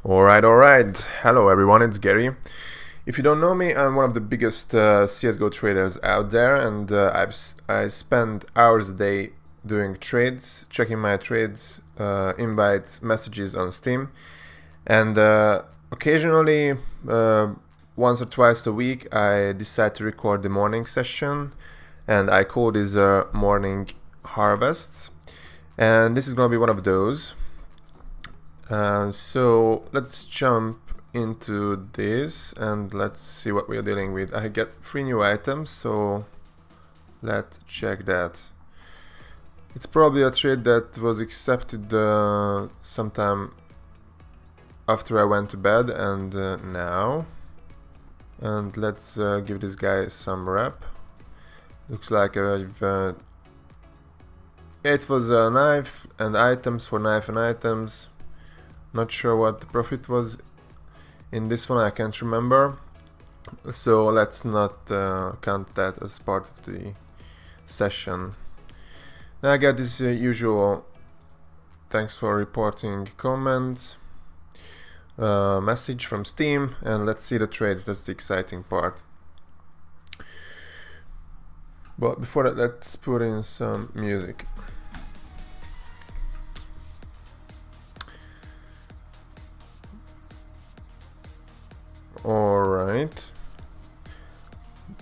Alright. Hello everyone, it's Gary. If you don't know me, I'm one of the biggest CSGO traders out there, and I spend hours a day doing trades, checking my trades, invites, messages on Steam, and occasionally, once or twice a week, I decide to record the morning session, and I call these morning harvests, and this is going to be one of those. So let's jump into this and let's see what we are dealing with. I get 3 new items, so let's check that. It's probably a trade that was accepted sometime after I went to bed and now. And let's give this guy some rep. Looks like it was a knife and items for knife and items. Not sure what the profit was in this one, I can't remember. So let's not count that as part of the session. Now I get this usual thanks for reporting comments message from Steam, and let's see the trades. That's the exciting part. But before that, let's put in some music. Alright,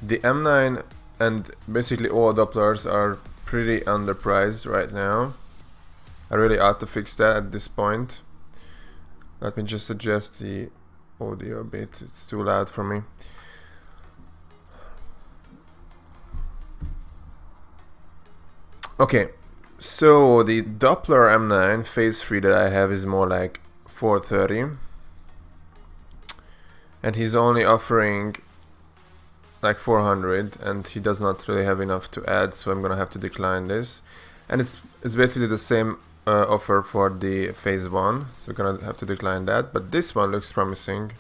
the M9 and basically all Dopplers are pretty underpriced right now. I really ought to fix that at this point. Let me just adjust the audio a bit, it's too loud for me. Okay, so the Doppler M9 phase 3 that I have is more like 430. And he's only offering like 400, and he does not really have enough to add, so I'm gonna have to decline this. And it's basically the same offer for the phase 1, so we're gonna have to decline that. But this one looks promising.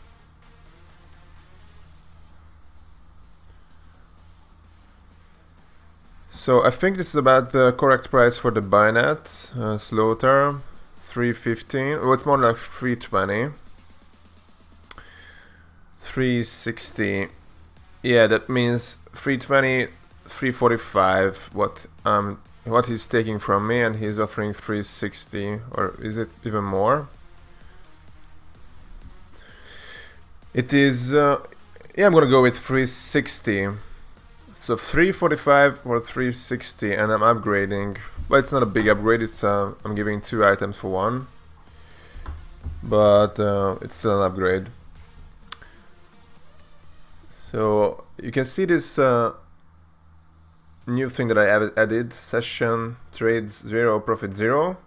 So I think this is about the correct price for the Binet Slaughter, 315. Oh, it's more like 320. 360, yeah, that means 320, 345 what he's taking from me, and he's offering 360, or is it even more? It is yeah, I'm gonna go with 360. So 345 or 360, and I'm upgrading, but it's not a big upgrade. It's I'm giving 2 items for 1, but it's still an upgrade. So you can see this new thing that I added, session trades 0, profit 0.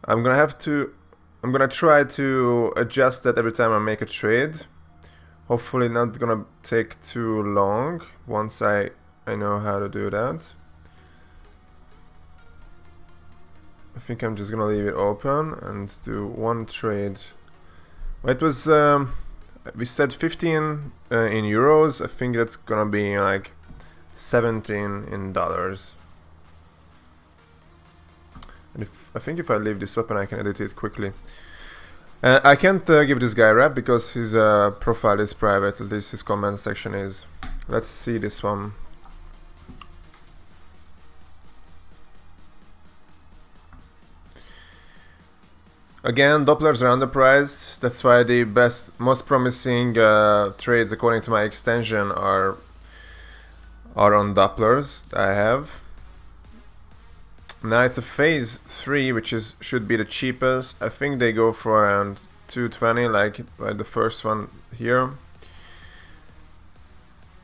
I'm gonna try to adjust that every time I make a trade. Hopefully not gonna take too long once I know how to do that. I think I'm just gonna leave it open and do 1 trade. It was we said 15 in euros. I think that's gonna be like 17 in dollars. And I think if I leave this open, I can edit it quickly. I can't give this guy a rep because his profile is private. At least his comment section is. Let's see this one. Again, Dopplers are underpriced. That's why the most promising trades, according to my extension, are on Dopplers I have. Now it's a phase 3, which should be the cheapest. I think they go for around 220, like the first one here.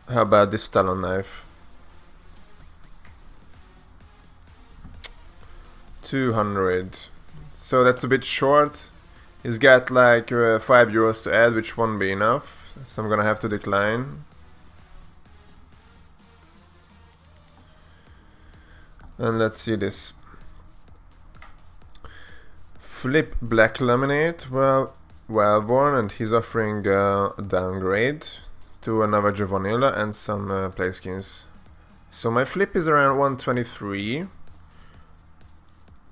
How about this Talon knife? 200. So that's a bit short. He's got like 5 euros to add, which won't be enough. So I'm gonna have to decline. And let's see this. Flip Black Laminate, well worn, and he's offering a downgrade to another Vanilla and some play skins. So my flip is around 123.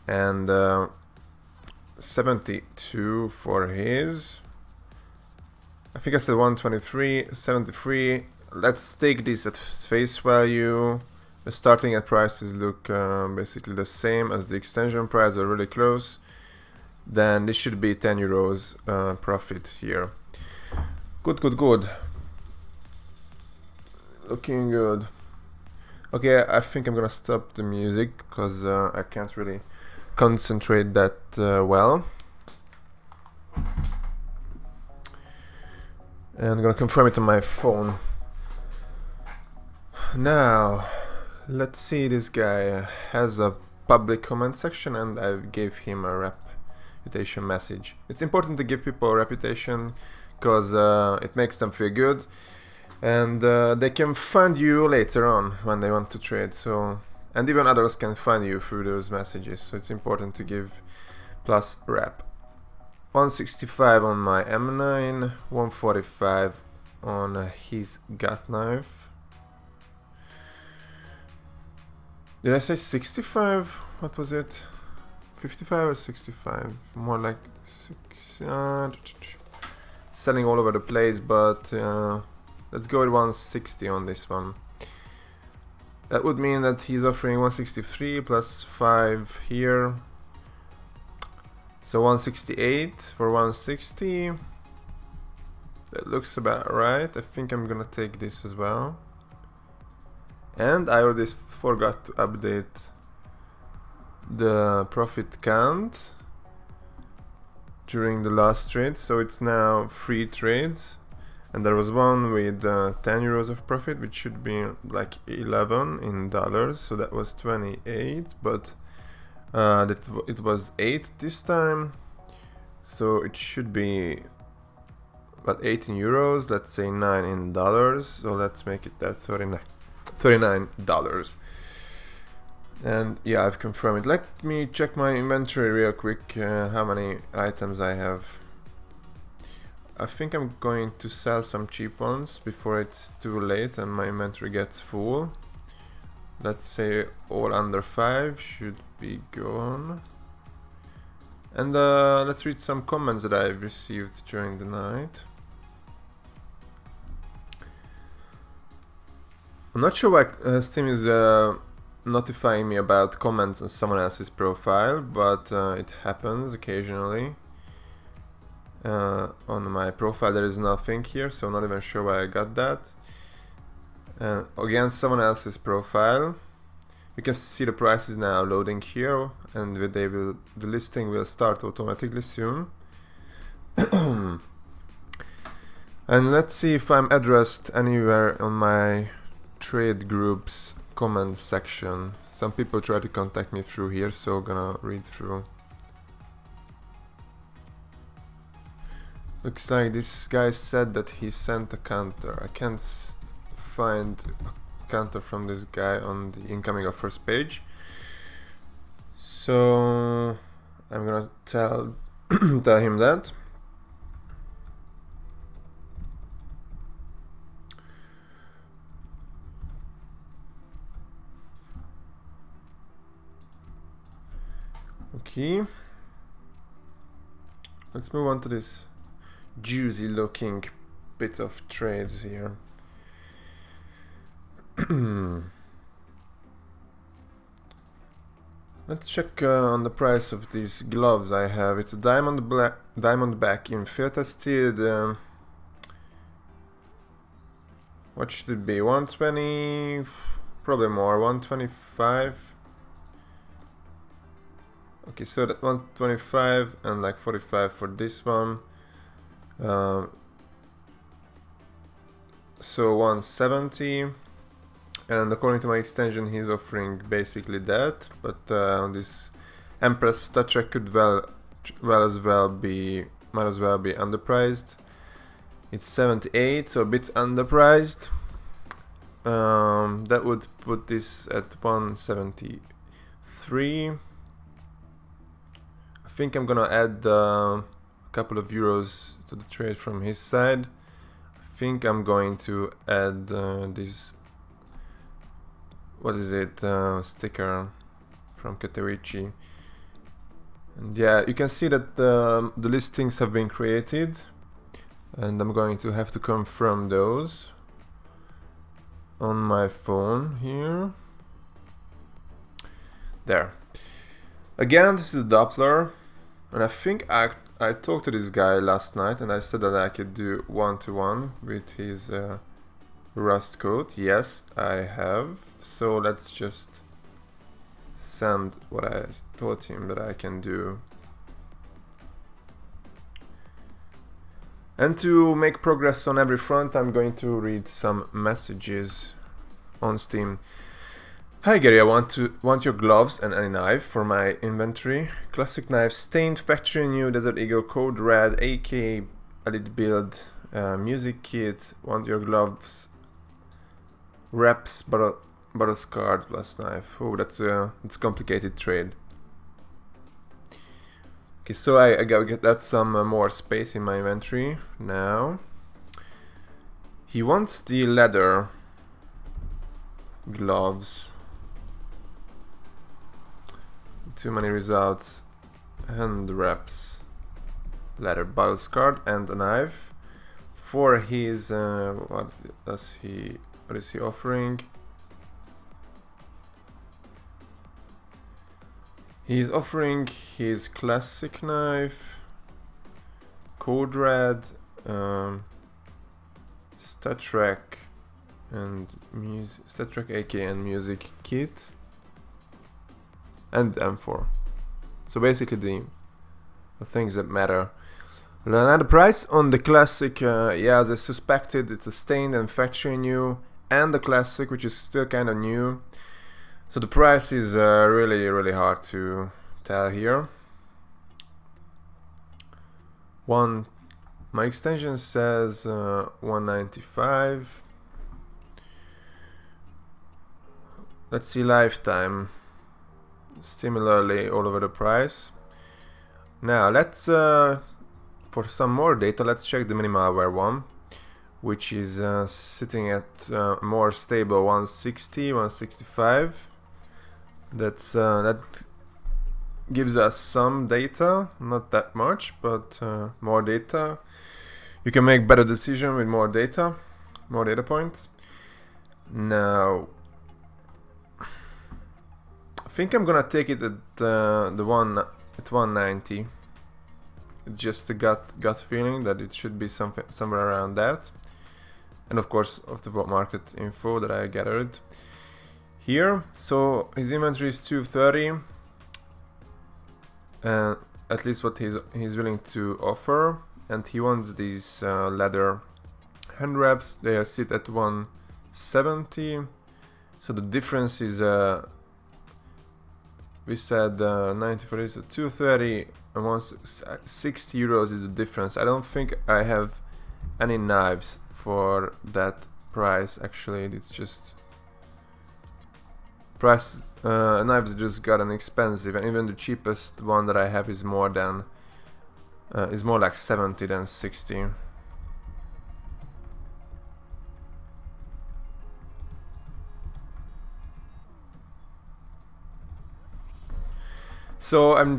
And 72 for his. I think I said 123.73. Let's take this at face value. The starting at prices look basically the same as the extension price, are really close. Then this should be 10 euros profit here. Good, good, good. Looking good. Okay, I think I'm gonna stop the music because I can't really concentrate that well. And I'm gonna confirm it on my phone. Now, let's see, this guy has a public comment section and I gave him a reputation message. It's important to give people a reputation because it makes them feel good. And they can find you later on when they want to trade. So, and even others can find you through those messages. So it's important to give plus rep. 165 on my M9, 145 on his gut knife. Did I say 65? What was it? 55 or 65? More like 6. Selling all over the place, but let's go with 160 on this one. That would mean that he's offering 163 plus 5 here. So 168 for 160. That looks about right. I think I'm gonna take this as well. And I already forgot to update the profit count during the last trade. So it's now 3 trades. And there was one with 10 euros of profit, which should be like 11 in dollars. So that was 28, but it was 8 this time. So it should be about 18 euros. Let's say 9 in dollars. So let's make it that $39. And yeah, I've confirmed it. Let me check my inventory real quick, how many items I have. I think I'm going to sell some cheap ones before it's too late and my inventory gets full. Let's say all under 5 should be gone. And let's read some comments that I've received during the night. I'm not sure why Steam is notifying me about comments on someone else's profile, but it happens occasionally. On my profile there is nothing here, so I'm not even sure why I got that. Against someone else's profile, you can see the prices now loading here, and the listing will start automatically soon. And let's see if I'm addressed anywhere on my trade groups comment section. Some people try to contact me through here, so I'm gonna read through. Looks like this guy said that he sent a counter. I can't find a counter from this guy on the incoming offers page. So I'm gonna tell him that. Okay. Let's move on to this juicy looking bit of trade here. Let's check on the price of these gloves I have. It's a diamondback in field tested. What should it be? 120, probably more, 125. Okay, so that 125 and like 45 for this one. So 170, and according to my extension he's offering basically that, but on this Empress stat track could might as well be underpriced. It's 78, so a bit underpriced. That would put this at 173. I think I'm gonna add couple of euros to the trade from his side. I think I'm going to add this, what is it, sticker from Katerichi. And yeah, you can see that the listings have been created. and I'm going to have to confirm those on my phone here. There. Again, this is Doppler, and I think I talked to this guy last night and I said that I could do 1-to-1 with his Rust code. Yes, I have. So let's just send what I told him that I can do. And to make progress on every front, I'm going to read some messages on Steam. Hi Gary, I want your gloves and any knife for my inventory. Classic knife, stained, factory new, Desert Eagle, code red, AK, elite build, music kit. Want your gloves, reps, bottle scarred plus knife. Oh, that's a complicated trade. Okay, so I gotta get that some more space in my inventory now. He wants the leather gloves. Too many results. Hand reps, leather, bottle scarred, and a knife. For his what is he offering? He's offering his classic knife, code red, StatTrak and StatTrak AK and music kit, and M4. So basically the things that matter. Now the price on the classic, yeah, as I suspected, it's a stained and factory new, and the classic, which is still kind of new. So the price is really hard to tell here. My extension says 195. Let's see lifetime. Similarly all over the price. Now let's for some more data, let's check the minimalware one, which is sitting at more stable 160, 165. That gives us some data, not that much, but more data. You can make better decision with more data points. Now I think I'm gonna take it at the one at 190. It's just a gut feeling that it should be somewhere around that, and of course of the market info that I gathered here. So his inventory is 230, and at least what he's willing to offer, and he wants these leather hand wraps. They sit at 170, so the difference is we said 90 for this, so 230 and 160 euros is the difference. I don't think I have any knives for that price. Actually, it's just price. Knives just gotten expensive, and even the cheapest one that I have is more like 70 than 60. So I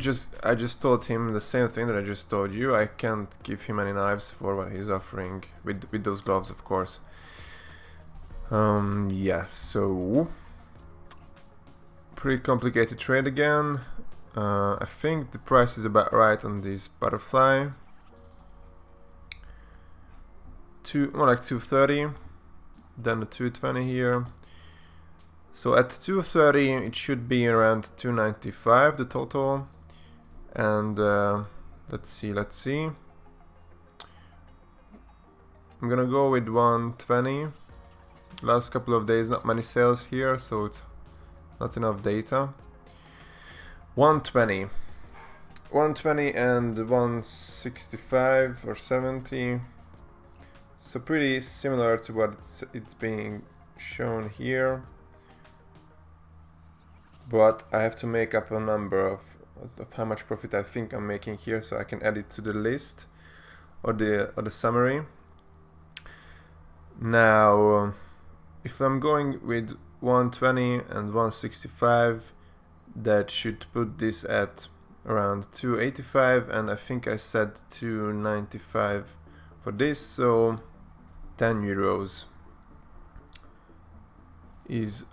just told him the same thing that I just told you. I can't give him any knives for what he's offering with those gloves, of course. Yeah, so pretty complicated trade again. I think the price is about right on this butterfly. More like 230, then the 220 here. So at 230 it should be around 295 the total, and let's see. I'm gonna go with 120. Last couple of days not many sales here, so it's not enough data. 120 and 165 or 70, so pretty similar to what it's being shown here. But I have to make up a number of how much profit I think I'm making here, so I can add it to the list or the summary. Now, if I'm going with 120 and 165, that should put this at around 285, and I think I said 295 for this, so 10 euros is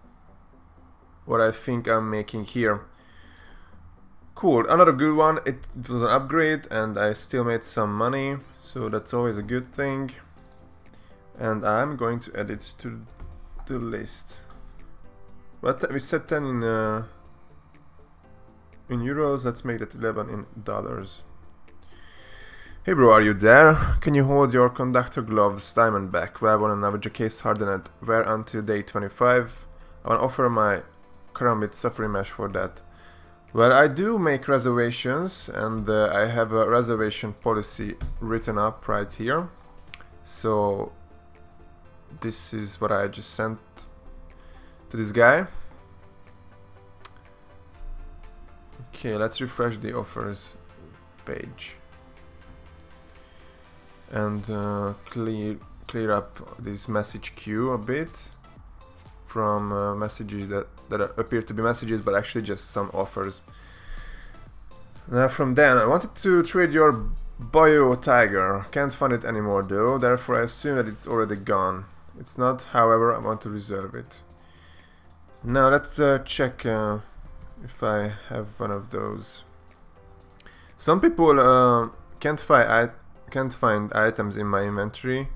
what I think I'm making here. Cool, another good one. It was an upgrade and I still made some money, so that's always a good thing. And I'm going to add it to the list. But we said 10 in euros, let's make that 11 in dollars. Hey bro, are you there? Can you hold your conductor gloves Diamondback? Wear one and average a case hardened. Wear until day 25. I want to offer my Karambit Safari Mesh for that. Well, I do make reservations, and I have a reservation policy written up right here. So this is what I just sent to this guy. Okay, let's refresh the offers page and clear up this message queue a bit from messages that appear to be messages but actually just some offers. From then I wanted to trade your Bio Tiger, can't find it anymore though, therefore I assume that it's already gone. It's not, however I want to reserve it. Now let's check if I have one of those. Some people can't find items in my inventory,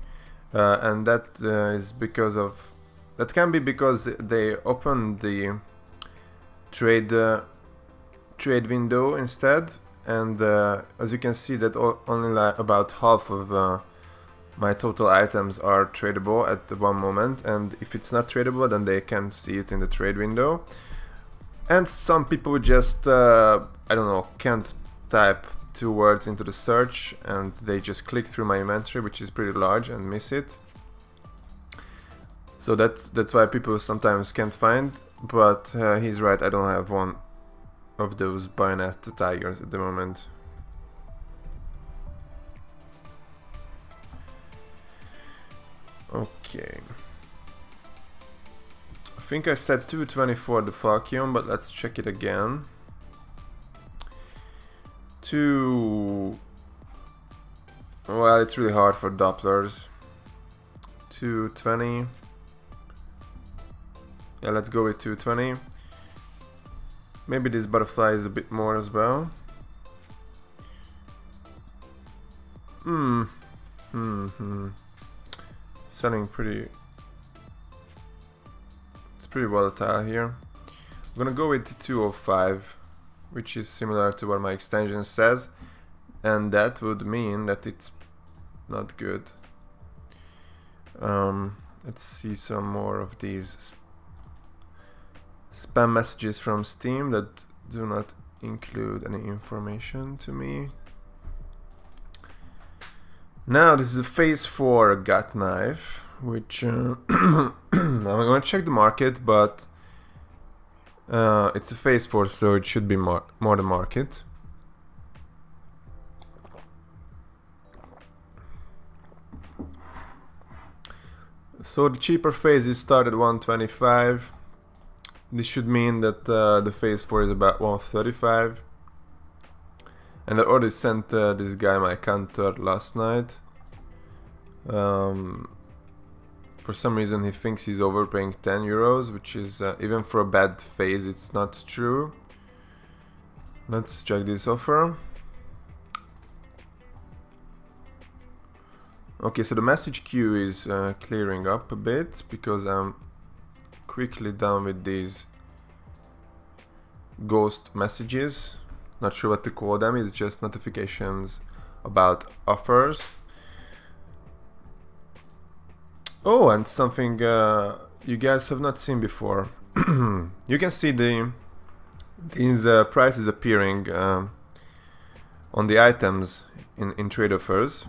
and that is because of can be because they open the trade window instead, and as you can see that only about half of my total items are tradable at the one moment, and if it's not tradable then they can see it in the trade window. And some people just I don't know, can't type 2 words into the search and they just click through my inventory, which is pretty large, and miss it. So that's why people sometimes can't find, but he's right, I don't have one of those bayonet tigers at the moment. Okay. I think I said 220 for the Falchion, but let's check it again. Well, it's really hard for Dopplers. 220. Yeah, let's go with 220. Maybe this butterfly is a bit more as well. Selling pretty... It's pretty volatile here. I'm gonna go with 205, which is similar to what my extension says, and that would mean that it's not good. Let's see some more of these spam messages from Steam that do not include any information to me. Now this is a phase 4 gut knife, which I'm gonna check the market, but it's a phase 4, so it should be more the market. So the cheaper phases start at 125. This should mean that the phase 4 is about 135. And I already sent this guy my counter last night. For some reason he thinks he's overpaying 10 euros, which is even for a bad phase it's not true. Let's check this offer. Okay, so the message queue is clearing up a bit because I'm quickly done with these ghost messages. Not sure what to call them, it's just notifications about offers. Oh, and something you guys have not seen before. You can see these prices appearing on the items in trade offers,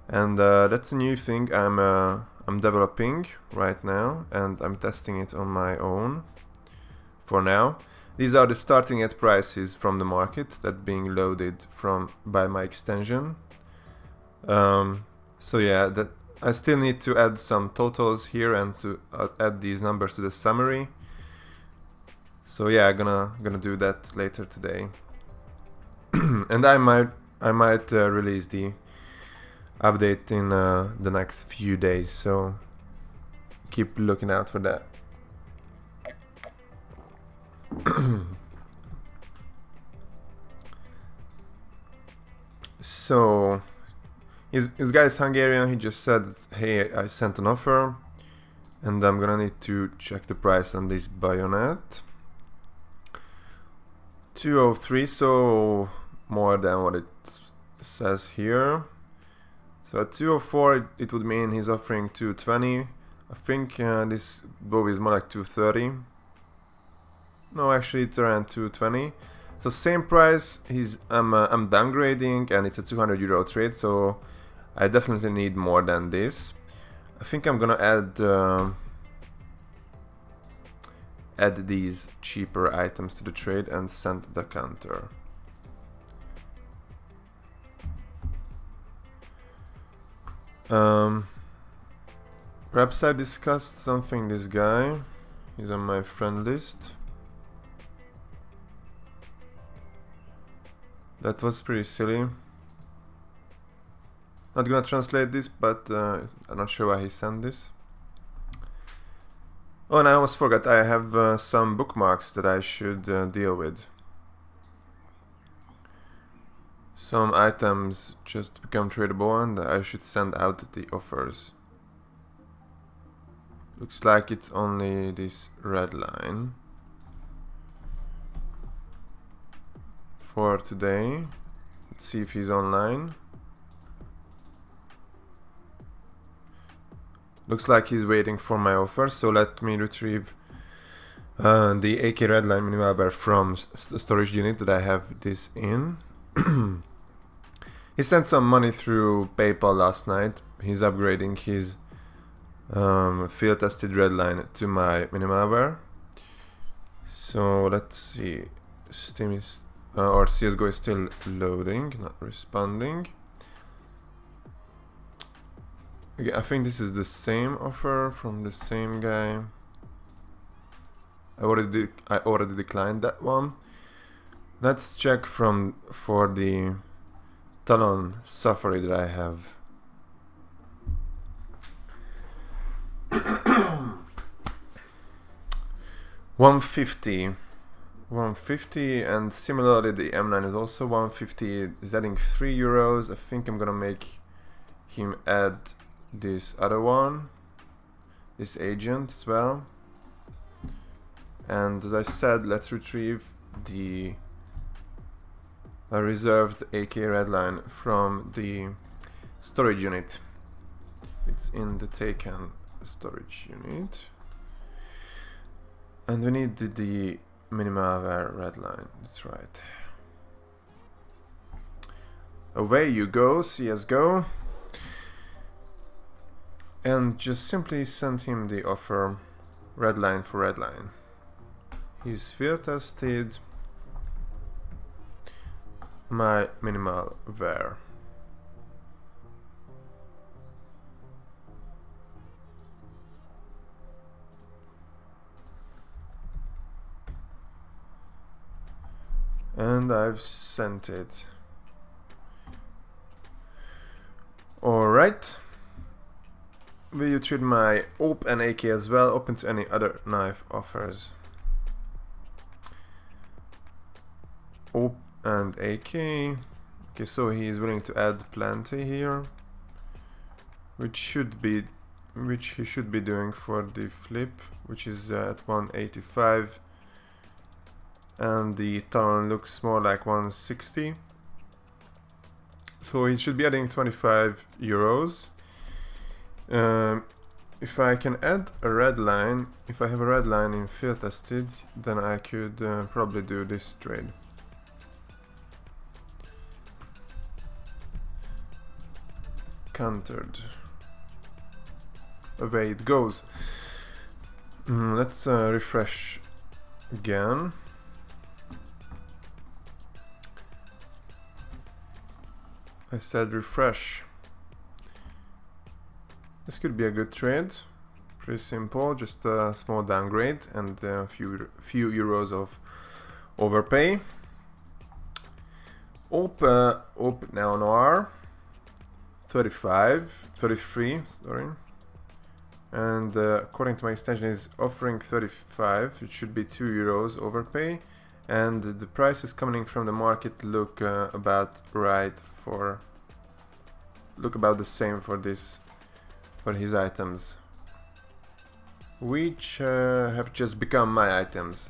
and that's a new thing I'm developing right now, and I'm testing it on my own for now. These are the starting at prices from the market that being loaded by my extension. So yeah, that I still need to add some totals here and to add these numbers to the summary. So yeah, I'm gonna do that later today. And I might release the update in the next few days, so keep looking out for that. So his guy is Hungarian. He just said, hey, I sent an offer, and I'm gonna need to check the price on this bayonet. 203, so more than what it says here. So at 204 it would mean he's offering 220. I think this bow is more like 230. No, actually it's around 220. So same price. I'm downgrading, and it's a 200 euro trade, so I definitely need more than this. I think I'm gonna add these cheaper items to the trade and send the counter. Perhaps I discussed something this guy. He's on my friend list. That was pretty silly. Not gonna translate this, but I'm not sure why he sent this. Oh, and I almost forgot, I have some bookmarks that I should deal with. Some items just become tradable, and I should send out the offers. Looks like it's only this red line for today. Let's see if he's online. Looks like he's waiting for my offer, so let me retrieve the AK redline minimal bear from the storage unit that I have this in. He sent some money through PayPal last night. He's upgrading his field tested redline to my minimal bear. So let's see. Steam is or CSGO is still loading, not responding. Okay, I think this is the same offer from the same guy. I already declined that one. Let's check for the Talon Safari that I have. $150, and similarly the M9 is also 150. Is adding 3 euros. I think I'm gonna make him add this other one, this agent as well. And as I said, let's retrieve the reserved AK redline from the storage unit. It's in the taken storage unit, and we need the minimal redline. That's right. Away you go, CSGO. And just simply send him the offer, redline for redline. He's field tested my minimal var. And I've sent it. Alright. Will you trade my OP and AK as well? Open to any other knife offers. OP and AK. Okay, so he is willing to add plenty here, which he should be doing for the flip, which is at 185, and the Talon looks more like 160. So he should be adding 25 euros. If I can add a red line, if I have a red line in field tested, then I could probably do this trade. Countered. Away it goes. Let's refresh again. I said refresh. This could be a good trade. Pretty simple, just a small downgrade and a few euros of overpay. OP now on R. 33, sorry. And according to my extension is offering 35. It should be 2 euros overpay, and the prices coming from the market look about right for about the same for his items, which have just become my items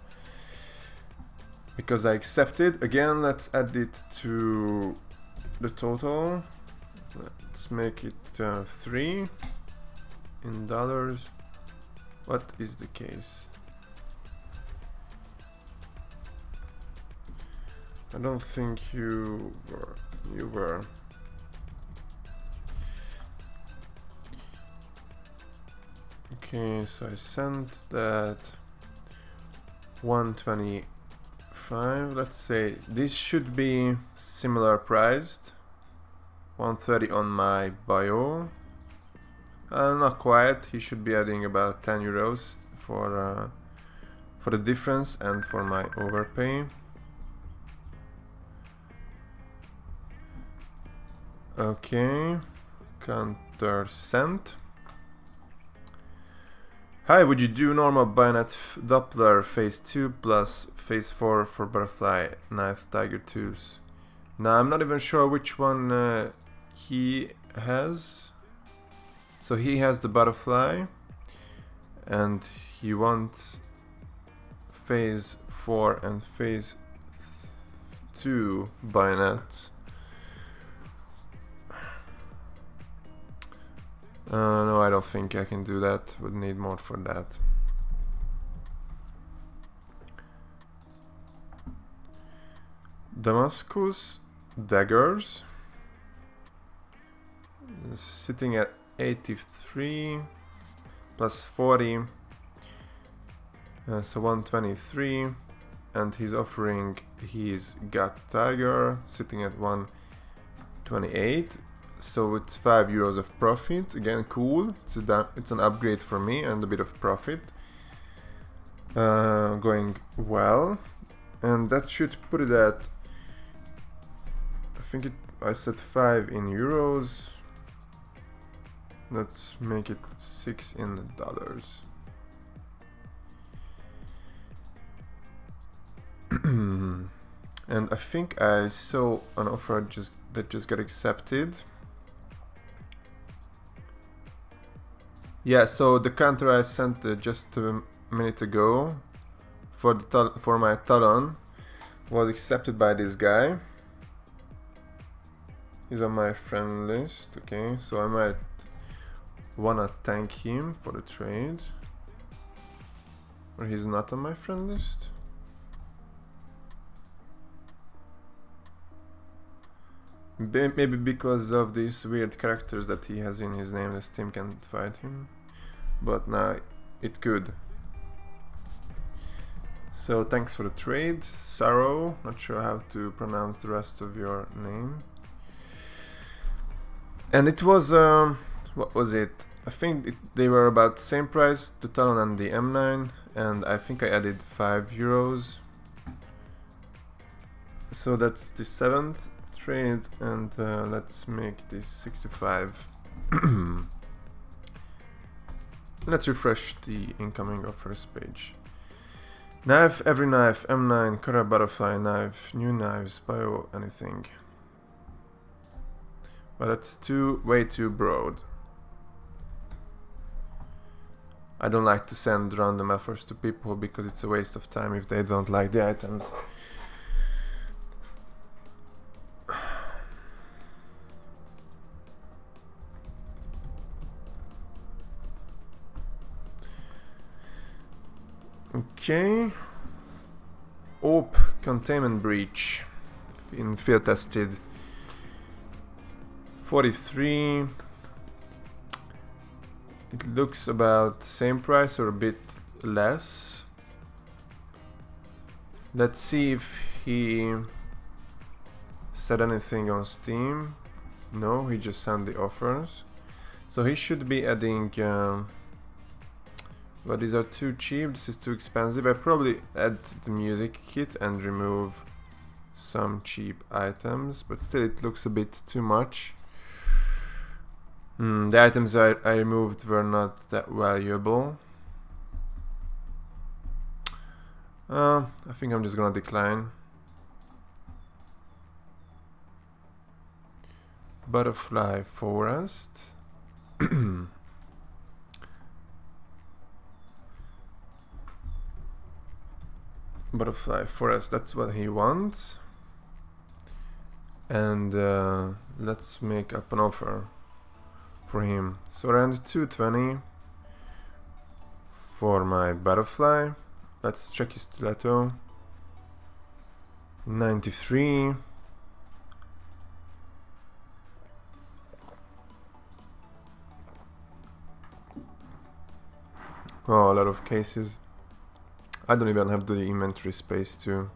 because I accepted. Again, let's add it to the total. Let's make it 3 in dollars. What is the case? I don't think you were. Okay, so I sent that 125. Let's say this should be similar priced. 130 on my bio. Not quite. He should be adding about 10 euros for the difference and for my overpay. Okay, counter sent. Hi, would you do normal bayonet Doppler phase 2 plus phase 4 for butterfly knife tiger tooth? Now I'm not even sure which one he has. So he has the butterfly and he wants phase 4 and phase 2 bayonet. No, I don't think I can do that. Would need more for that. Damascus daggers sitting at 83 plus 40, so 123, and he's offering his gut tiger sitting at 128. So it's 5 euros of profit. Again, cool. It's an upgrade for me and a bit of profit. Going well, and that should put it at, I think I said 5 in euros. Let's make it 6 in dollars. And I think I saw an offer that just got accepted. Yeah, so the counter I sent just a minute ago for my talon was accepted by this guy. He's on my friend list. Okay, so I might wanna thank him for the trade. Or he's not on my friend list. Maybe because of these weird characters that he has in his name, the Steam can't fight him. But now it could. So thanks for the trade, Saro. Not sure how to pronounce the rest of your name. And it was what was it? I think they were about the same price, the Talon and the M9, and I think I added 5 euros. So that's the 7th trade, and let's make this 65. Let's refresh the incoming offers page. Knife, every knife, M9, Kara butterfly knife, new knives, bio, anything. But that's way too broad. I don't like to send random offers to people because it's a waste of time if they don't like the items. Okay. AWP containment breach in field tested 43. It looks about same price or a bit less. Let's see if he said anything on Steam. No, he just sent the offers. So he should be adding but these are too cheap, this is too expensive. I probably add the music kit and remove some cheap items, but still it looks a bit too much. The items I removed were not that valuable. I think I'm just gonna decline. Butterfly forest. Butterfly forest, that's what he wants. And let's make up an offer for him. So around 220 for my butterfly. Let's check his stiletto. 93. Oh, a lot of cases. I don't even have the inventory space to.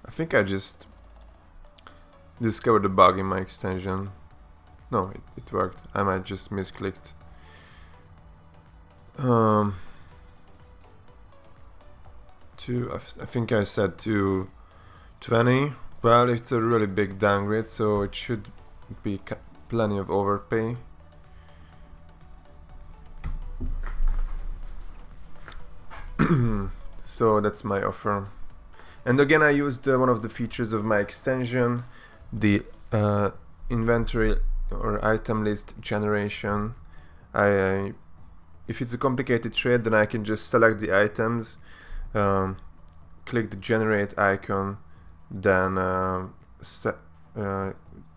I think I just discovered a bug in my extension. No, it worked. I might just misclicked. I think I said 220. Well, it's a really big downgrade, so it should be plenty of overpay. So that's my offer. And again, I used one of the features of my extension, the inventory or item list generation. If it's a complicated trade, then I can just select the items, click the generate icon, then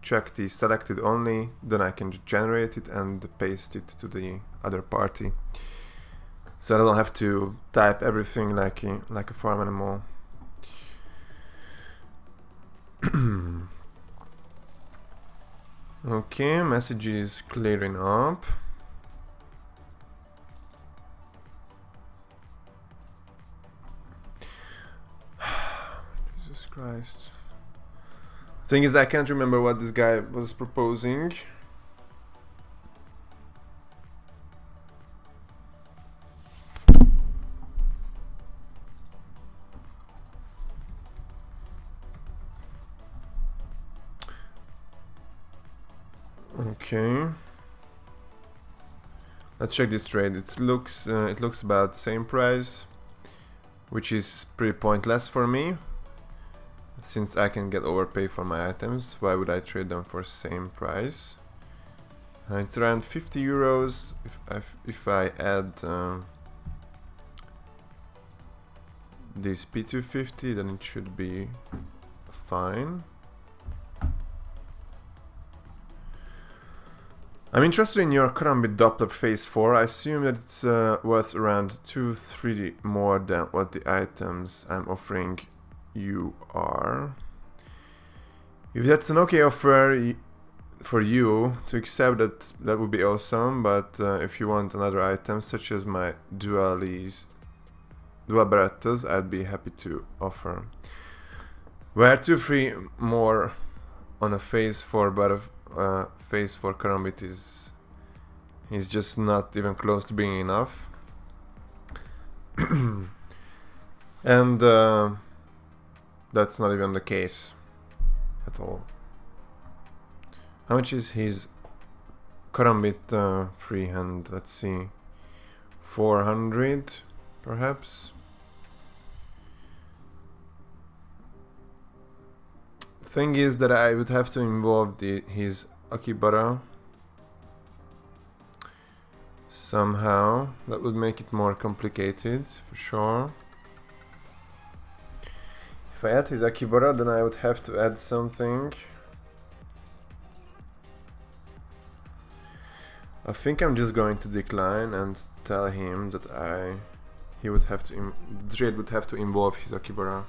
check the selected only, then I can generate it and paste it to the other party. So I don't have to type everything like a farm animal. Okay, message is clearing up. Jesus Christ. Thing is, I can't remember what this guy was proposing. Okay, let's check this trade. It looks about the same price, which is pretty pointless for me, since I can get overpaid for my items. Why would I trade them for same price? It's around 50 euros. If I add this P250, then it should be fine. I'm interested in your Karambit Doppler phase 4. I assume that it's worth around 2-3 more than what the items I'm offering you are. If that's an okay offer for you to accept, that would be awesome. But if you want another item, such as my dual Berettas, I'd be happy to offer. Where 2-3 more on a phase 4, but phase 4 Karambit is just not even close to being enough. And that's not even the case at all. How much is his Karambit freehand? Let's see, 400 perhaps. Thing is that I would have to involve his Akihabara somehow. That would make it more complicated for sure. If I add his Akihabara, then I would have to add something. I think I'm just going to decline and tell him that the trade would have to involve his Akihabara.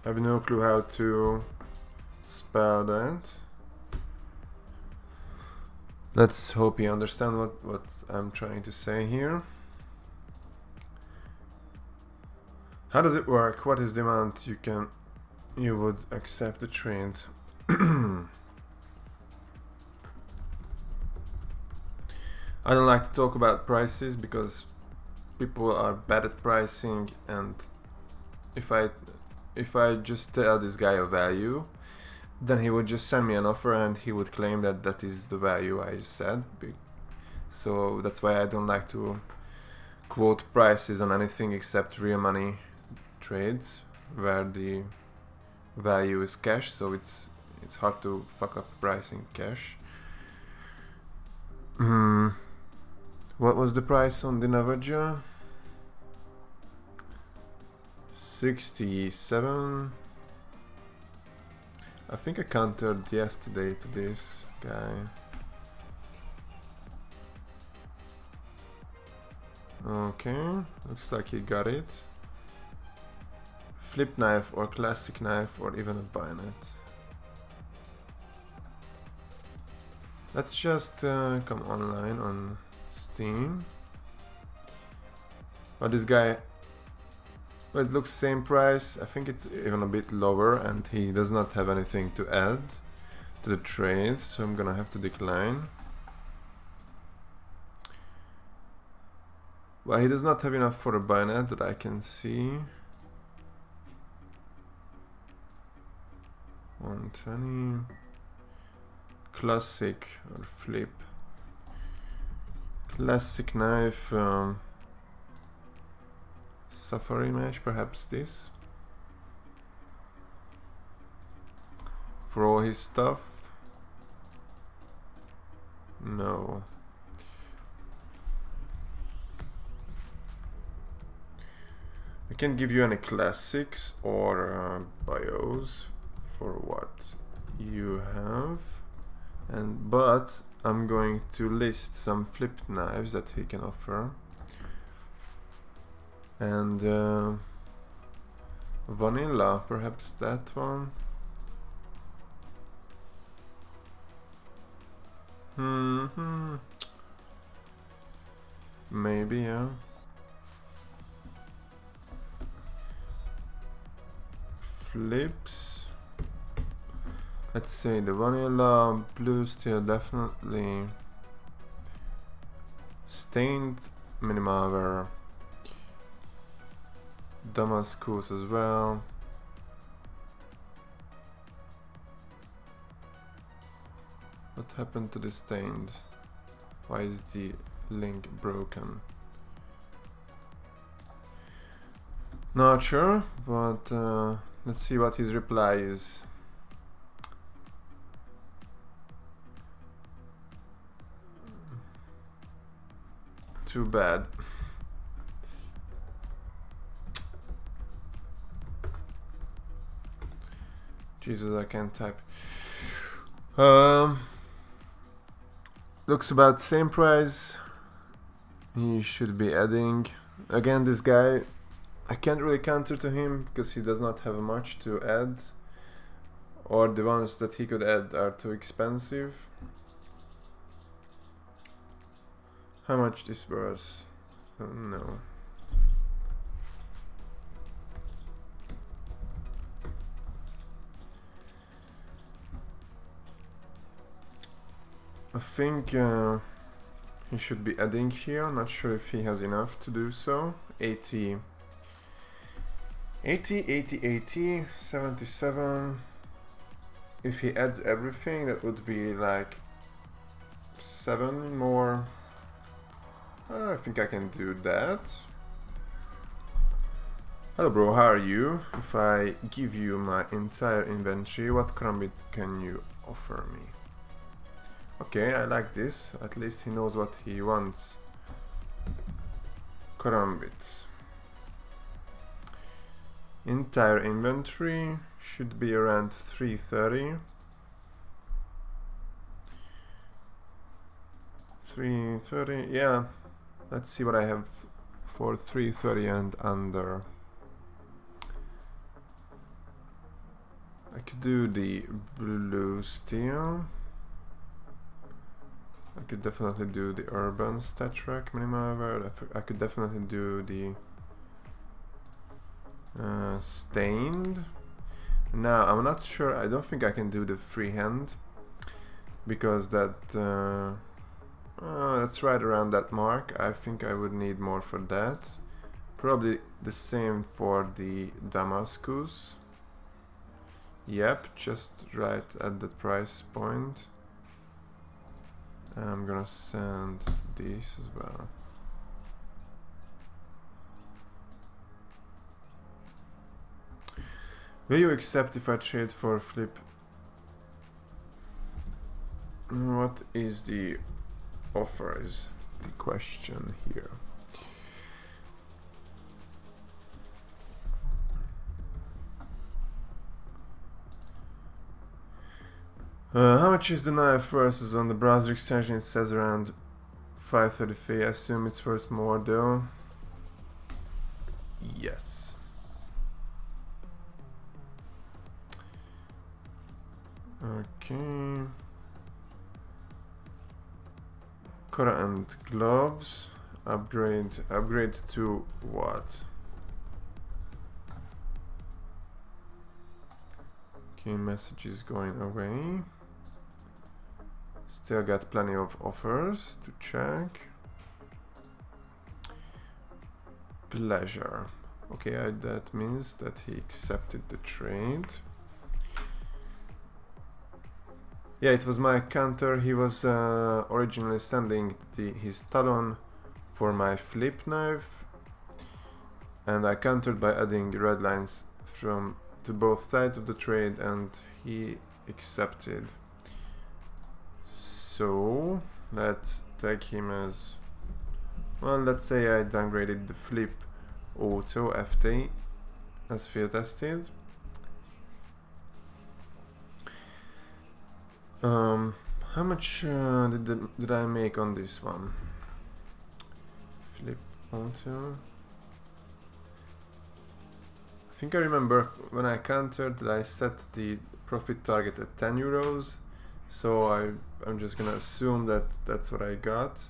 I have no clue how to spell that. Let's hope you understand what I'm trying to say here. How does it work? What is the amount you would accept the trade? I don't like to talk about prices because people are bad at pricing, and if I just tell this guy a value, then he would just send me an offer and he would claim that that is the value I said. So that's why I don't like to quote prices on anything except real money trades where the value is cash, so it's hard to fuck up pricing cash. What was the price on the Navaja? 67. I think I countered yesterday to this guy. Okay, looks like he got it. Flip knife or classic knife or even a bayonet. Let's just come online on Steam. But this guy, well, it looks same price. I think it's even a bit lower, and he does not have anything to add to the trade, so I'm gonna have to decline. Well, he does not have enough for a bayonet that I can see. 120. Classic or flip. Classic knife. Safari mesh, perhaps this. For all his stuff. No. I can't give you any classics or bios for what you have, but I'm going to list some flipped knives that he can offer, and vanilla, perhaps that one. Maybe, yeah. Flips. Let's say the vanilla blue steel, definitely. Stained minimalware. Damascus as well. What happened to the stained? Why is the link broken? Not sure, but let's see what his reply is. Too bad. Jesus, I can't type. Looks about same price. He should be adding. Again, this guy, I can't really counter to him because he does not have much to add, or the ones that he could add are too expensive. How much this was? Oh, no. I think he should be adding here. I'm not sure if he has enough to do so. 80, 77. If he adds everything, that would be like 7 more. I think I can do that. Hello bro, how are you? If I give you my entire inventory, what karambit can you offer me? Okay, I like this. At least he knows what he wants. Karambits. Entire inventory should be around 330. 330, yeah. Let's see what I have for 330 and under. I could do the blue steel. I could definitely do the urban stat track minimalware. I could definitely do the stained. Now I'm not sure. I don't think I can do the freehand because that's That's right around that mark. I think I would need more for that. Probably the same for the Damascus. Yep, just right at the price point. I'm gonna send these as well. Will you accept if I trade for flip? What is the offer is the question here. How much is the knife versus on the browser extension? It says around 533. I assume it's worth more though. Yes. Okay. Kora and gloves. Upgrade to what? Okay, message is going away. Still got plenty of offers to check. Pleasure. Okay, that means that he accepted the trade. Yeah, it was my counter. He was originally sending his talon for my flip knife, and I countered by adding red lines to both sides of the trade, and he accepted. So let's take him as well. Let's say I downgraded the flip auto FT as field tested. How much did I make on this one? Flip auto. I think I remember when I countered that I set the profit target at 10 euros. So I'm just gonna assume that that's what I got.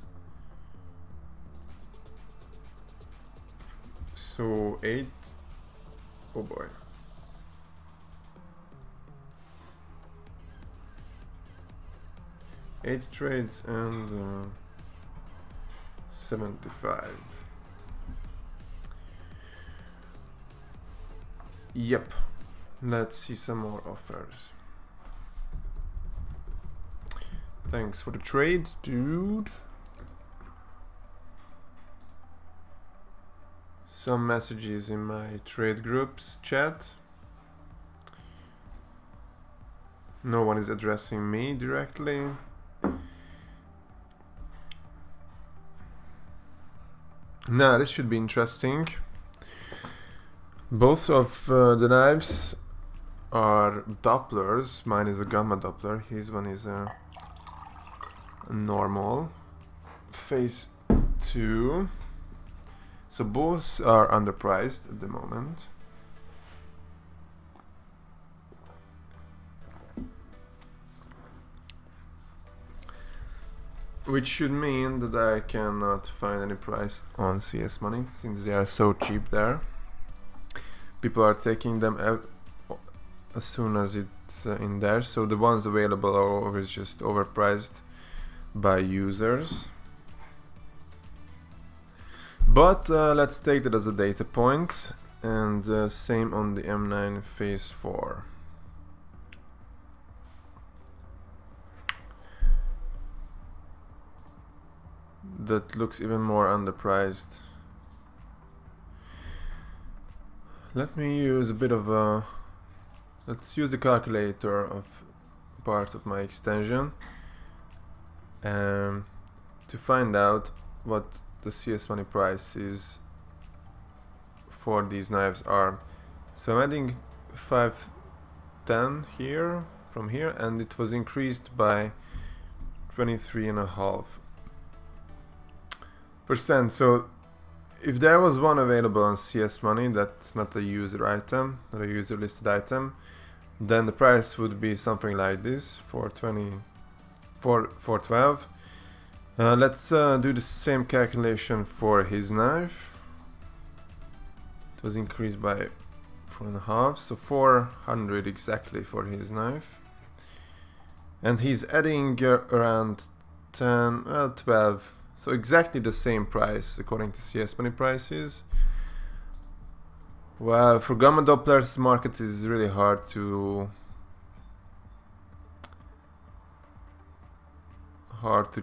So 8. Oh boy. 8 trades and 75. Yep. Let's see some more offers. Thanks for the trade, dude. Some messages in my trade groups chat. No one is addressing me directly. Now this should be interesting. Both of the knives are Dopplers. Mine is a gamma Doppler. His one is a normal. Phase 2. So both are underpriced at the moment. Which should mean that I cannot find any price on CS Money since they are so cheap there. People are taking them as soon as it's in there, so the ones available are always just overpriced by users. But let's take that as a data point, and same on the M9 Phase 4. That looks even more underpriced. Let me use a bit of a... Let's use the calculator of part of my extension to find out what the CS Money price is for these knives are. So I'm adding 510 here from here, and it was increased by 23.5%. So if there was one available on CS Money that's not a user item, not a user listed item, then the price would be something like this for 412. Let's do the same calculation for his knife. It was increased by 4.5, so 400 exactly for his knife. And he's adding around 10, 12 So exactly the same price according to CS money prices. Well, for gamma Dopplers, market is really hard to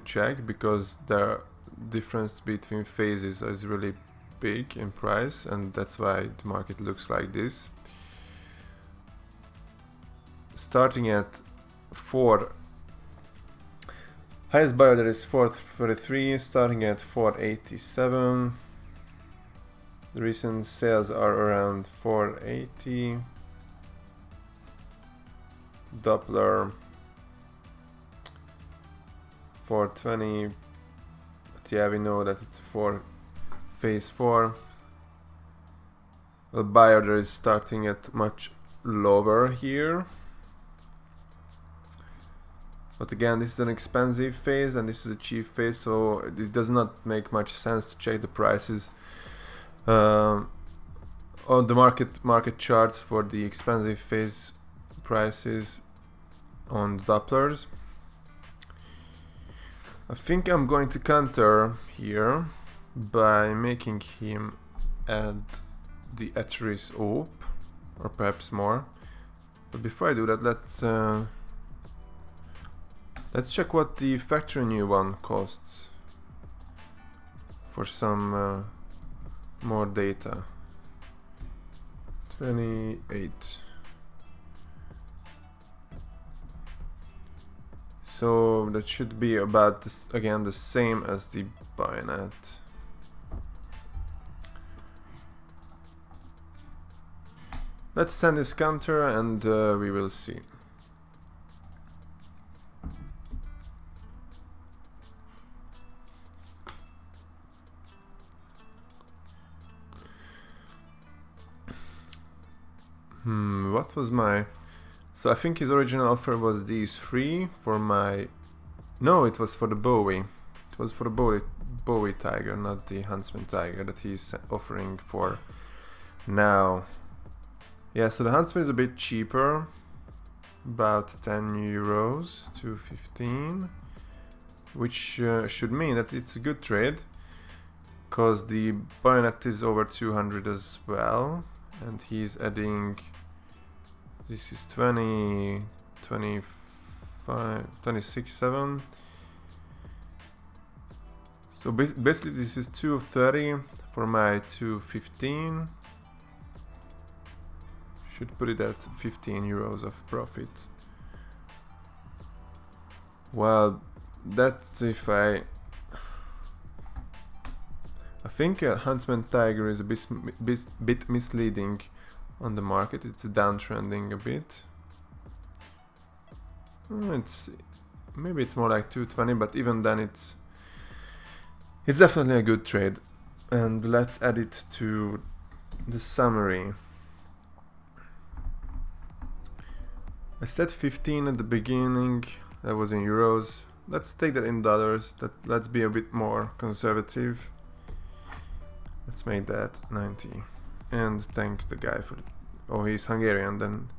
check because the difference between phases is really big in price, and that's why the market looks like this. Starting at 4, highest buyer there is 433, starting at 487. The recent sales are around 480. Doppler 420, but yeah, we know that it's for phase 4. The buyer there is starting at much lower here. But again, this is an expensive phase and this is a cheap phase, so it does not make much sense to check the prices on the market charts for the expensive phase prices on Dopplers. I think I'm going to counter here by making him add the Ethereum OP, or perhaps more. But before I do that, let's check what the factory new one costs for some more data. 28. So that should be about this, again the same as the bayonet. Let's send this counter and we will see. What was my... So I think his original offer was these 3 for my... No, it was for the Bowie. It was for the Bowie Tiger, not the Huntsman Tiger that he's offering for now. Yeah, so the Huntsman is a bit cheaper, about 10 euros to 15, which should mean that it's a good trade, because the bayonet is over 200 as well, and he's adding... This is 20, 25, 26, 7. So basically this is 230 for my 215. Should put it at 15 euros of profit. Well, that's if I think Huntsman Tiger is a bit misleading on the market. It's downtrending a bit. Maybe it's more like 220, but even then it's definitely a good trade. And let's add it to the summary. I said 15 at the beginning, that was in euros. Let's take that in dollars. Let's be a bit more conservative. Let's make that 90. And thank the guy for oh, he's Hungarian, then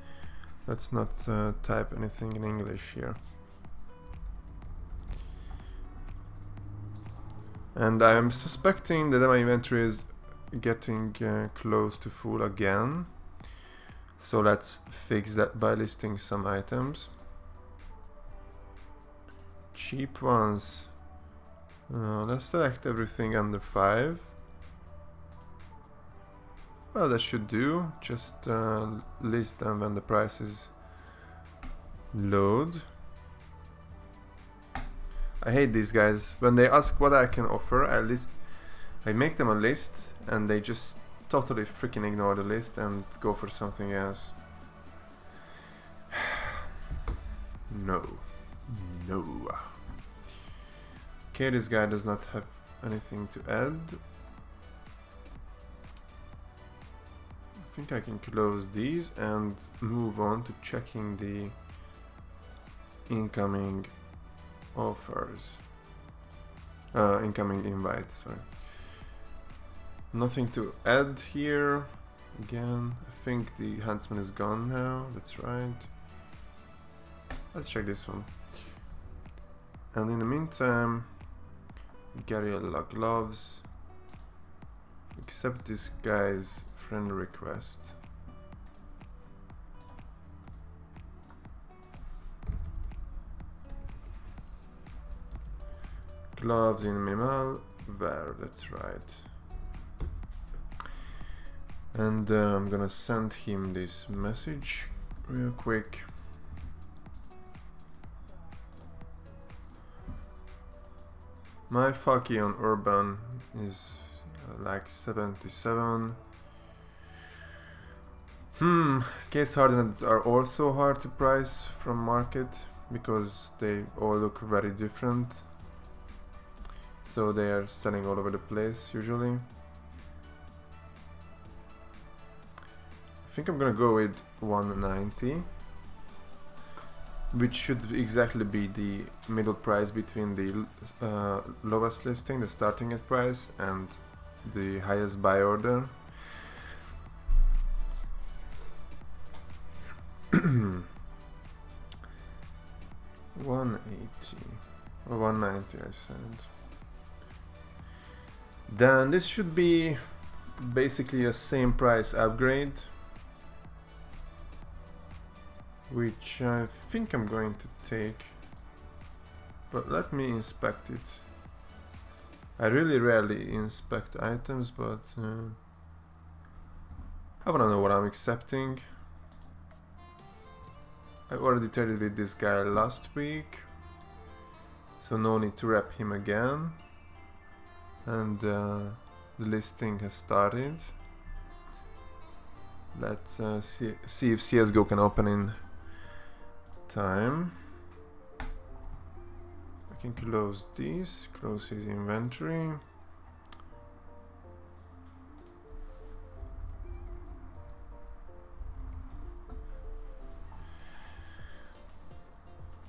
let's not type anything in English here. And I'm suspecting that my inventory is getting close to full again. So let's fix that by listing some items. Cheap ones. Let's select everything under 5. Well, that should do. Just list them when the prices load. I hate these guys. When they ask what I can offer, I make them a list and they just totally freaking ignore the list and go for something else. No. Okay, this guy does not have anything to add. I think I can close these and move on to checking the incoming offers. Incoming invites, sorry. Nothing to add here. Again, I think the Huntsman is gone now, that's right. Let's check this one. And in the meantime, Garilla gloves. Accept this guy's friend request. Gloves in minimal wear, that's right. And I'm gonna send him this message real quick. My Faki on Urban is like 77. Case hardeneds are also hard to price from market because they all look very different. So they are selling all over the place usually. I think I'm gonna go with 190, which should exactly be the middle price between the lowest listing, the starting at price, and the highest buy order. $180 or 190 I said. Then this should be basically a same price upgrade, which I think I'm going to take, but let me inspect it. I really rarely inspect items, but I wanna know what I'm accepting. I already traded with this guy last week, so no need to rep him again. And the listing has started. Let's see if CSGO can open in time. I can close this, close his inventory.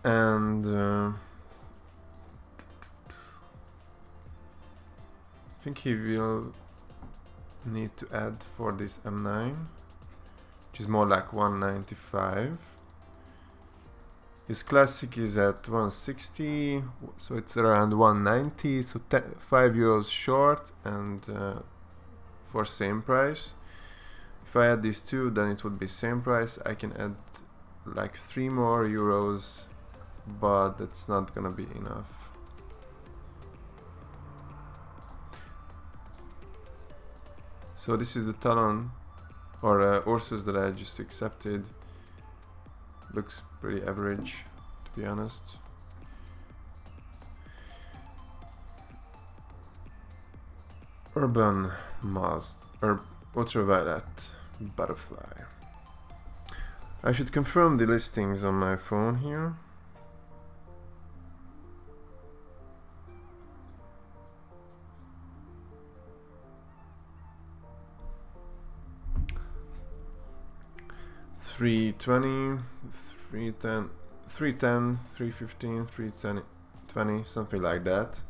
And I think he will need to add for this M9, which is more like 195. His classic is at 160, so it's around 190, so 5 euros short, and for same price. If I add these two, then it would be same price. I can add like 3 more euros, but that's not gonna be enough. So this is the Talon or Ursus that I just accepted. Looks pretty average, to be honest. Urban Mast or Ultraviolet Butterfly. I should confirm the listings on my phone here. $320, $310, $310, $315, $320, something like that.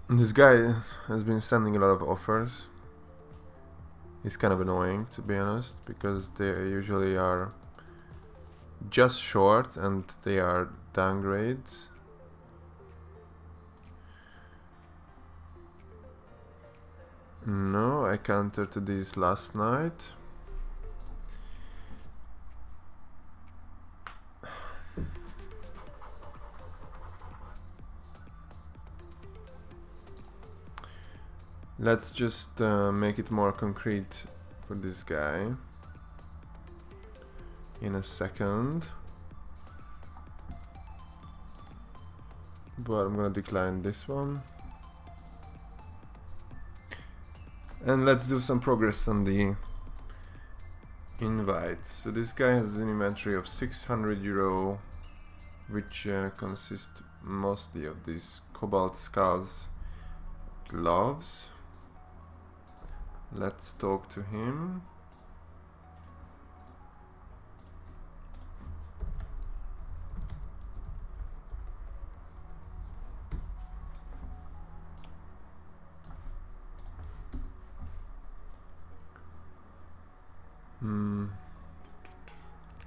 And this guy has been sending a lot of offers. It's kind of annoying, to be honest, because they usually are just short and they are downgrades. No, I countered to this last night. Let's just make it more concrete for this guy in a second. But I'm gonna decline this one. And let's do some progress on the invite. So this guy has an inventory of 600 euro, which consists mostly of these Cobalt Skulls gloves. Let's talk to him.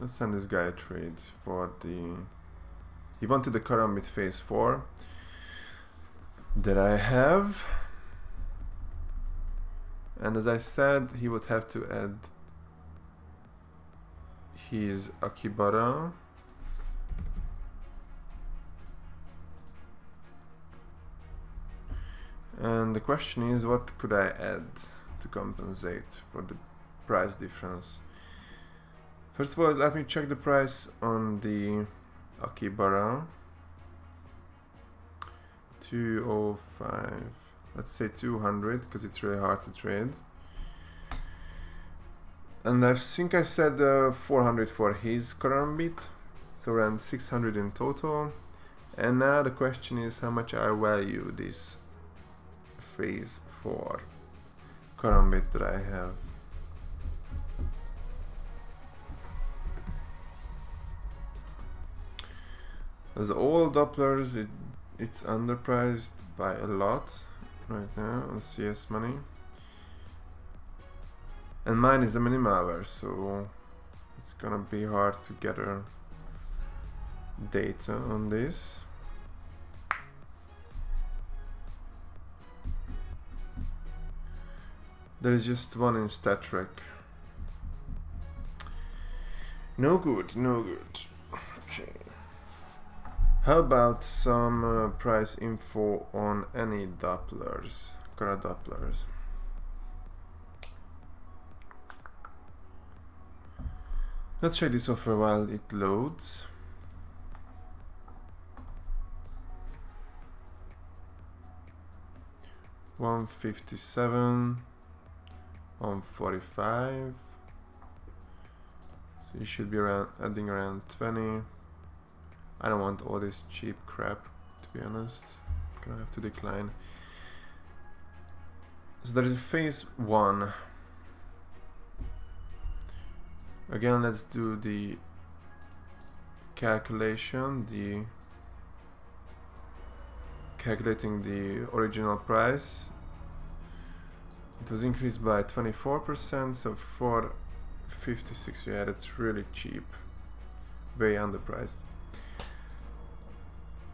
Let's send this guy a trade for the He wanted the karambit phase 4 that I have, and as I said, he would have to add his Akihabara. And the question is, what could I add to compensate for the price difference? First of all, let me check the price on the Akihabara. 205, let's say 200, because it's really hard to trade. And I think I said 400 for his karambit, so around 600 in total. And now the question is how much I value this phase 4 karambit that I have. As all Dopplers, it's underpriced by a lot right now on CS Money. And mine is a minimal hour, so it's gonna be hard to gather data on this. There is just one in StatTrack. No good, no good. Okay. How about some price info on any Dopplers, Kara Dopplers? Let's check this offer while it loads. $157, $145. So you should be adding around 20. I don't want all this cheap crap, to be honest. I'm gonna have to decline. So there is phase 1. Again, let's do the calculation, calculating the original price. It was increased by 24%, so 456. Yeah, that's really cheap, way underpriced.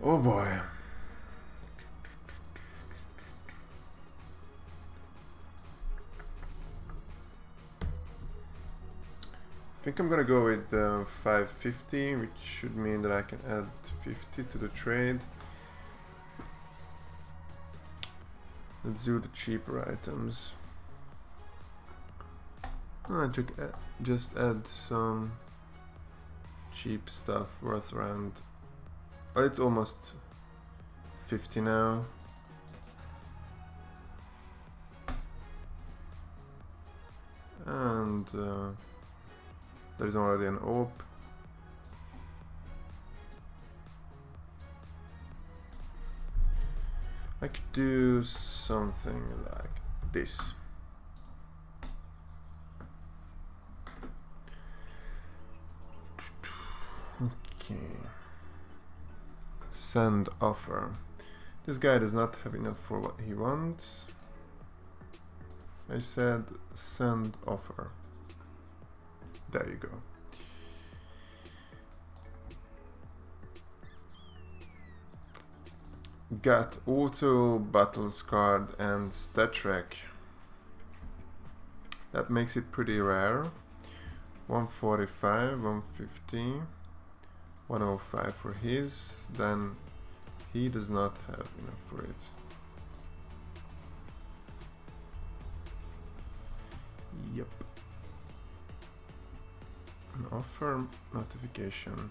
Oh boy. I think I'm gonna go with 550, which should mean that I can add 50 to the trade. Let's do the cheaper items. Just add some cheap stuff worth around. Oh, it's almost 50 now. And there's already an op. I could do something like this. Okay. Send offer. This guy does not have enough for what he wants. I said send offer. There you go. Got auto battles card and StatTrack. That makes it pretty rare. 145, 150, 105 for his. Then he does not have enough for it. Yep. An offer notification.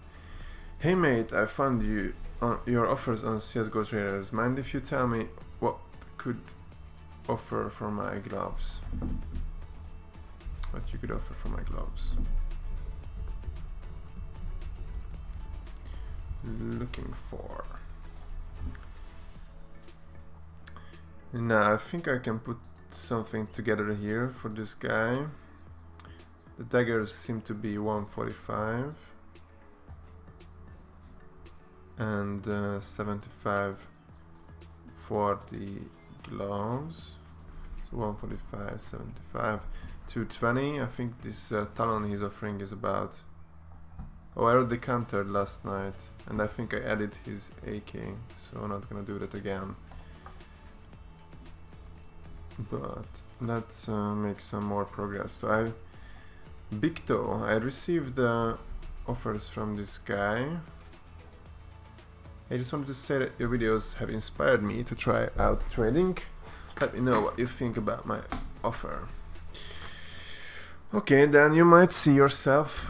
Hey mate, I found your offers on CSGO traders. Mind if you tell me what could offer for my gloves? What you could offer for my gloves? Looking for. Now I think I can put something together here for this guy. The daggers seem to be 145 and 75 for the gloves. So 145, 75, 220. I think this talon he's offering is about, Oh, I already countered last night, and I think I added his AK, so I'm not gonna do that again. But let's make some more progress. So Big Toe, I received offers from this guy. I just wanted to say that your videos have inspired me to try out trading. Let me know what you think about my offer. Okay, then you might see yourself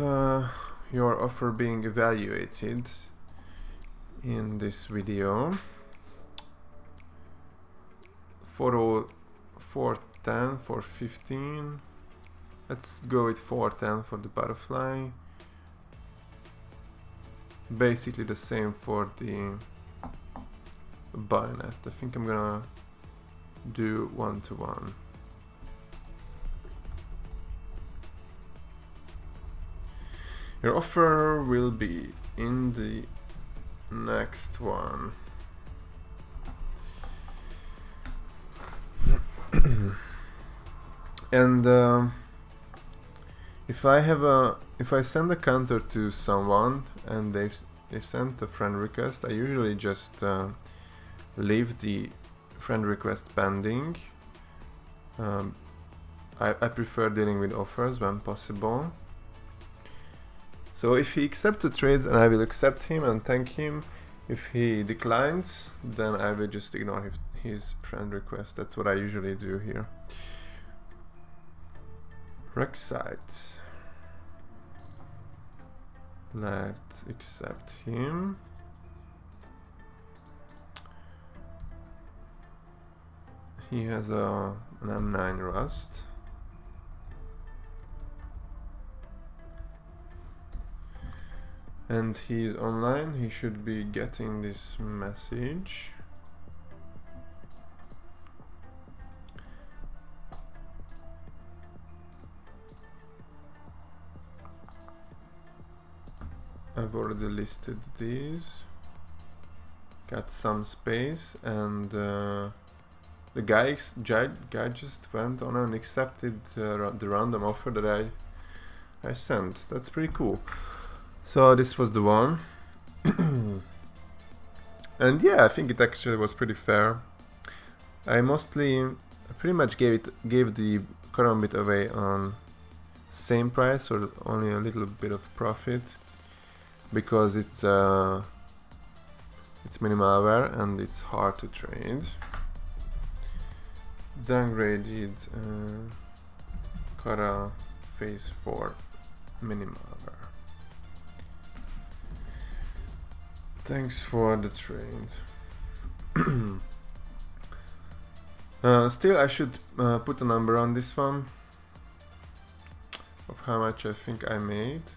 your offer being evaluated in this video. 410, 415. Let's go with 410 for the butterfly. Basically the same for the bayonet. I think I'm gonna do 1-to-1. Your offer will be in the next one. And if I send a counter to someone and they sent a friend request, I usually just leave the friend request pending. I prefer dealing with offers when possible. So if he accepts the trades, and I will accept him and thank him. If he declines, then I will just ignore his friend request. That's what I usually do here. Rec sites. Let's accept him. He has an M9 Rust. And he's online. He should be getting this message. I've already listed these. Got some space, and the guy just went on and accepted the random offer that I sent. That's pretty cool. So this was the one. And yeah, I think it actually was pretty fair. I pretty much gave the Karambit away on same price or only a little bit of profit, because it's minimalware and it's hard to trade. Downgraded Kara phase 4 minimalware. Thanks for the trade. Still, I should put a number on this one of how much I think I made,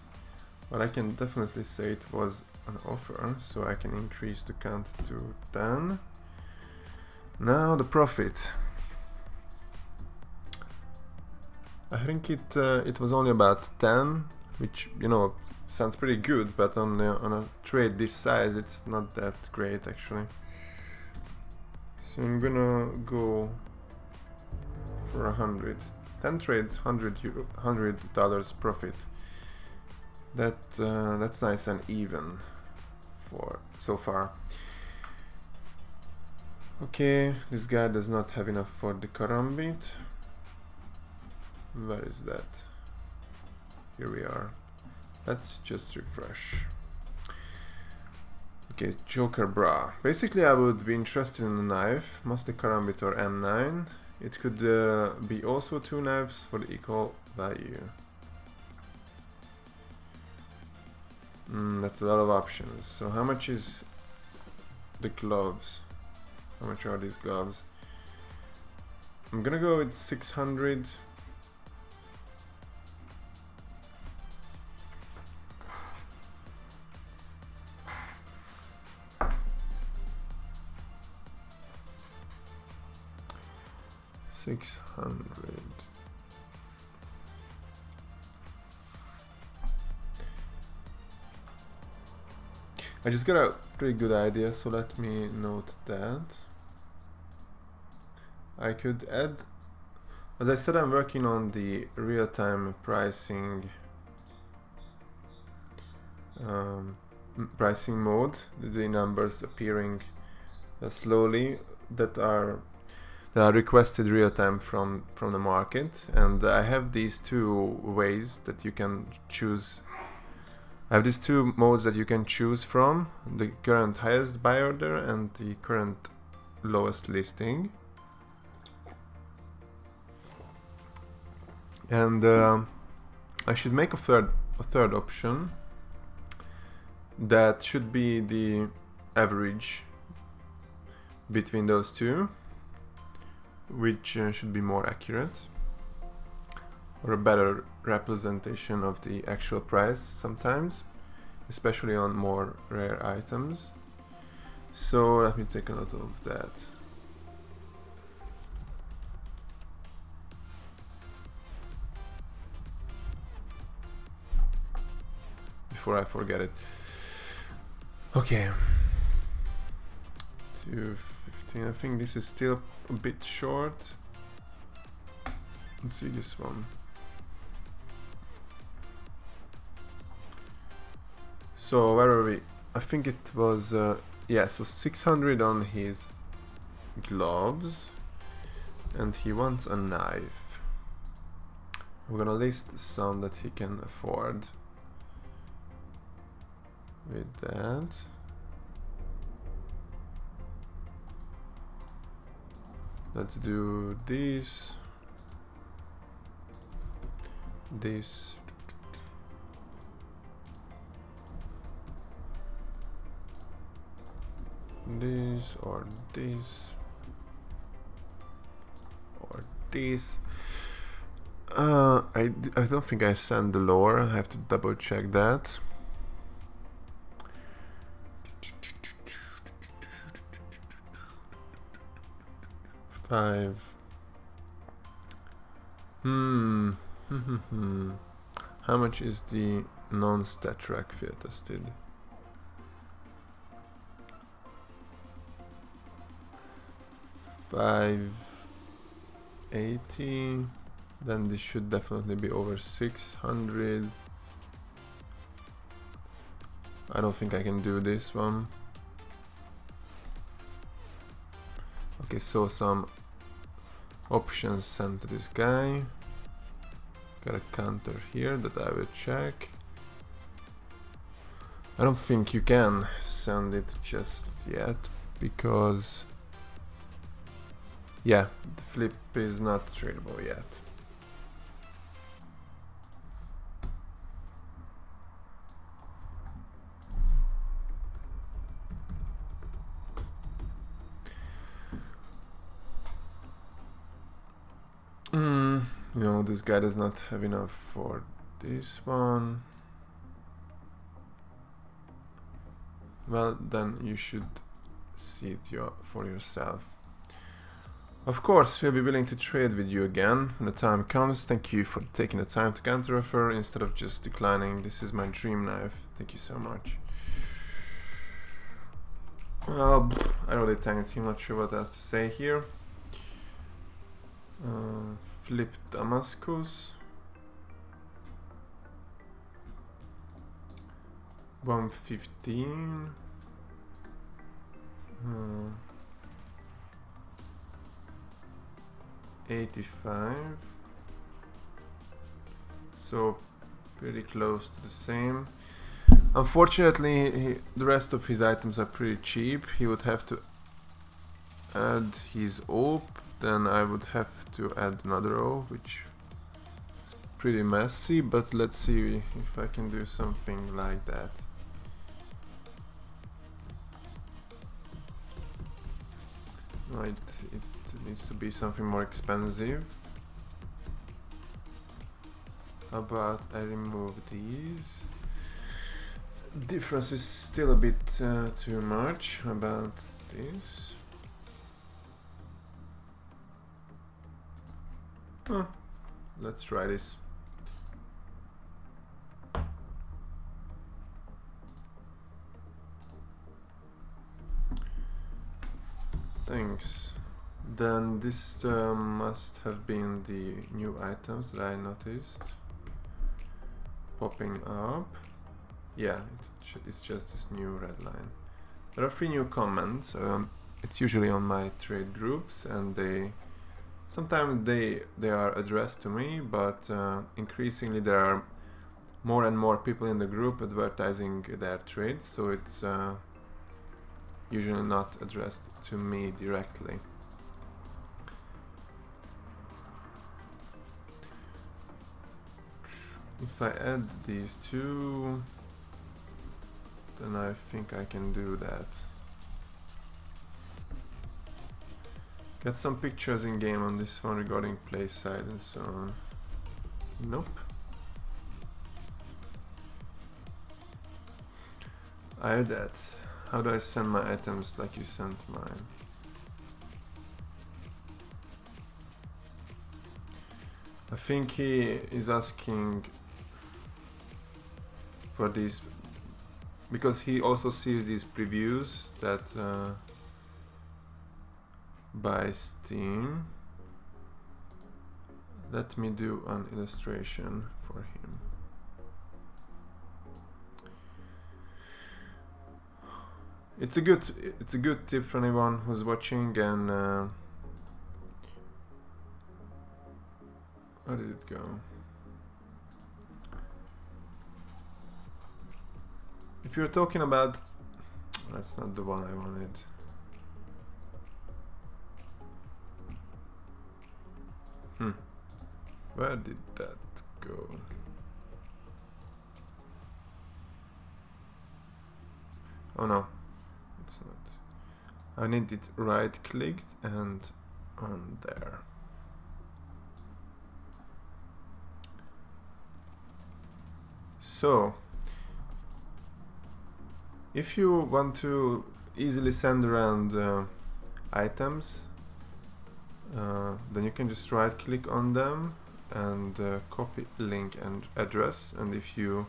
but I can definitely say it was an offer, so I can increase the count to 10. Now the profit. I think it was only about 10, which, you know, sounds pretty good, but on a trade this size, it's not that great actually. So I'm gonna go for 100. 10 trades, $100 profit. That's nice and even for so far. Okay, this guy does not have enough for the Karambit. Where is that? Here we are. Let's just refresh. Okay, Joker Bra. Basically, I would be interested in a knife, mostly Karambit or M9. It could be also 2 knives for the equal value. That's a lot of options. So how much is the gloves? How much are these gloves? I'm gonna go with 600. I just got a pretty good idea, so let me note that. I could add, as I said, I'm working on the real-time pricing pricing mode, the numbers appearing slowly that are requested real time from the market. And I have these two ways that you can choose. I have these two modes that you can choose from: the current highest buy order and the current lowest listing. And I should make a third option that should be the average between those two, which should be more accurate, or a better representation of the actual price sometimes, especially on more rare items. So let me take a note of that. Before I forget it. Okay. 215. I think this is still a bit short. Let's see this one. So where are we? I think it was yeah, so 600 on his gloves, and he wants a knife. I'm gonna list some that he can afford with that. Let's do this, this, this, or this, or this. I don't think I sent the lore. I have to double check that. Five. How much is the non-stat track field tested? 580. Then this should definitely be over 600. I don't think I can do this one. Okay, so some options sent to this guy. Got a counter here that I will check. I don't think you can send it just yet, because yeah, the flip is not tradable yet. You know, this guy does not have enough for this one. Well, then you should see it for yourself. Of course, we'll be willing to trade with you again when the time comes. Thank you for taking the time to counteroffer instead of just declining. This is my dream knife. Thank you so much. Well, I already thanked him. Not sure what else to say here. Flip Damascus. 115. 85. So pretty close to the same. Unfortunately, the rest of his items are pretty cheap. He would have to add his op, then I would have to add another O, which is pretty messy, but let's see if I can do something like that. Right, it needs to be something more expensive. How about I remove these? Difference is still a bit too much. How about this? Huh. Let's try this. Thanks. Then this must have been the new items that I noticed popping up. Yeah, it's just this new red line. There are 3 new comments. It's usually on my trade groups, and sometimes they are addressed to me, but increasingly there are more and more people in the group advertising their trades, so it's usually not addressed to me directly. If I add these two, then I think I can do that. Get some pictures in game on this one regarding play side and so on. Nope. I add that. How do I send my items like you sent mine? I think he is asking for these because he also sees these previews that by Steam. Let me do an illustration for him. It's a good tip for anyone who's watching, and where did it go? If you're talking about, that's not the one I wanted. Where did that go? Oh no, it's not. I need it right clicked and on there. So, if you want to easily send around items, then you can just right click on them and copy link and address, and if you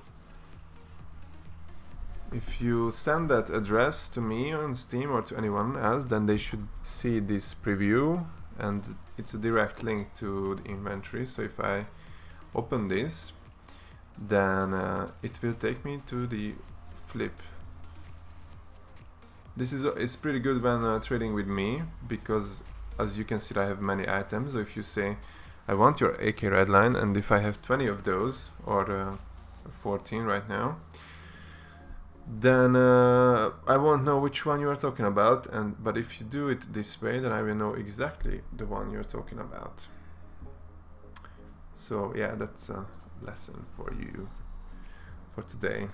send that address to me on Steam or to anyone else, then they should see this preview, and it's a direct link to the inventory. So if I open this, then it will take me to the flip. This is pretty good when trading with me, because as you can see I have many items. So if you say I want your AK redline, and if I have 20 of those, or 14 right now, then I won't know which one you are talking about, but if you do it this way, then I will know exactly the one you're talking about. So yeah, that's a lesson for you for today.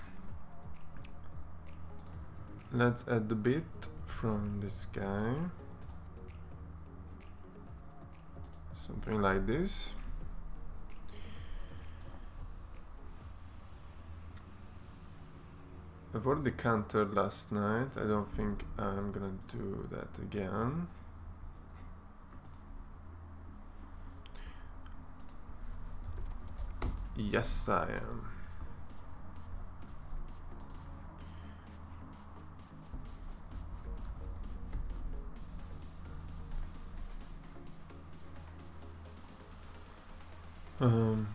Let's add the bit from this guy. Something like this. I've already countered last night. I don't think I'm gonna do that again. Yes, I am.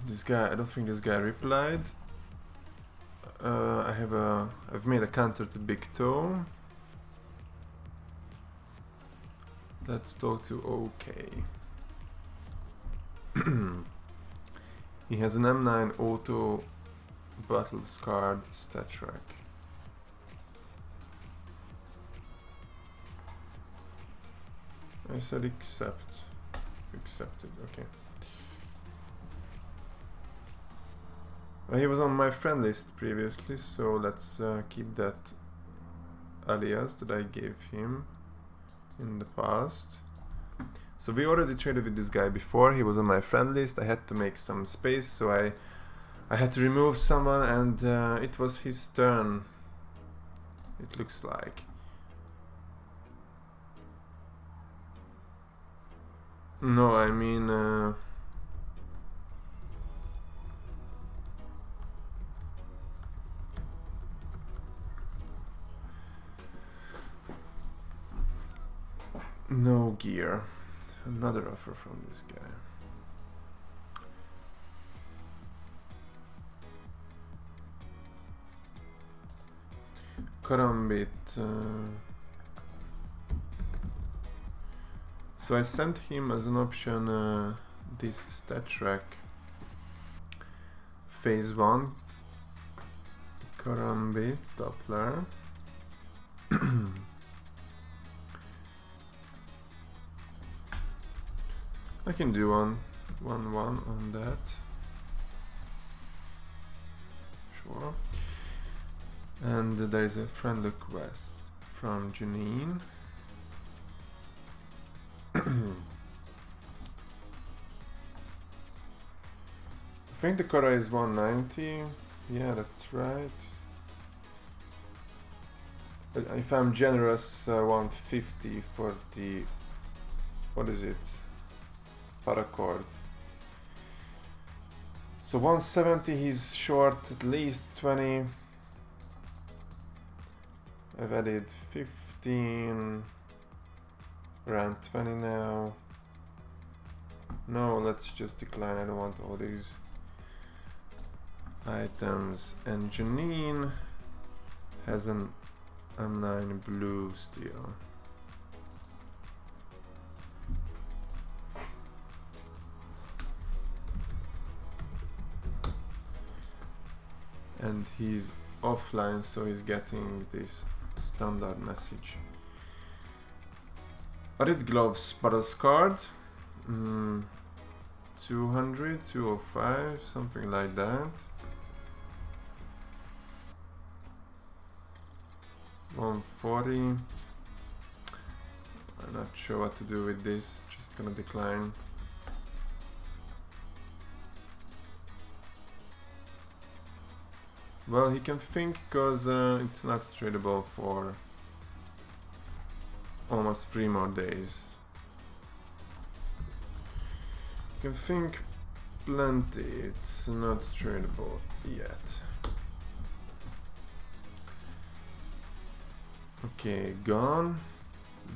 This guy, I don't think this guy replied. I've made a counter to Big Toe. Let's talk to OK. He has an M9 auto battle scarred stat track. I said accept. Accepted, okay. He was on my friend list previously, so let's keep that alias that I gave him in the past. So we already traded with this guy before. He was on my friend list. I had to make some space, so I had to remove someone, and it was his turn, it looks like. No, I mean no gear. Another offer from this guy. Karambit. So I sent him as an option this stat track phase 1 Karambit Doppler. I can do one on that. Sure. And there is a friend request from Janine. I think the Kora is 190. Yeah, that's right. But if I'm generous, 150 for the, what is it? Paracord. So 170, he's short at least 20. I've added 15, around 20 now. No, let's just decline. I don't want all these items. And Janine has an M9 blue still. And he's offline, so he's getting this standard message. Added gloves battles card. 200, 205, something like that. 140. I'm not sure what to do with this, just gonna decline. Well, he can think, because it's not tradable for almost 3 more days. He can think plenty, it's not tradable yet. Okay, gone.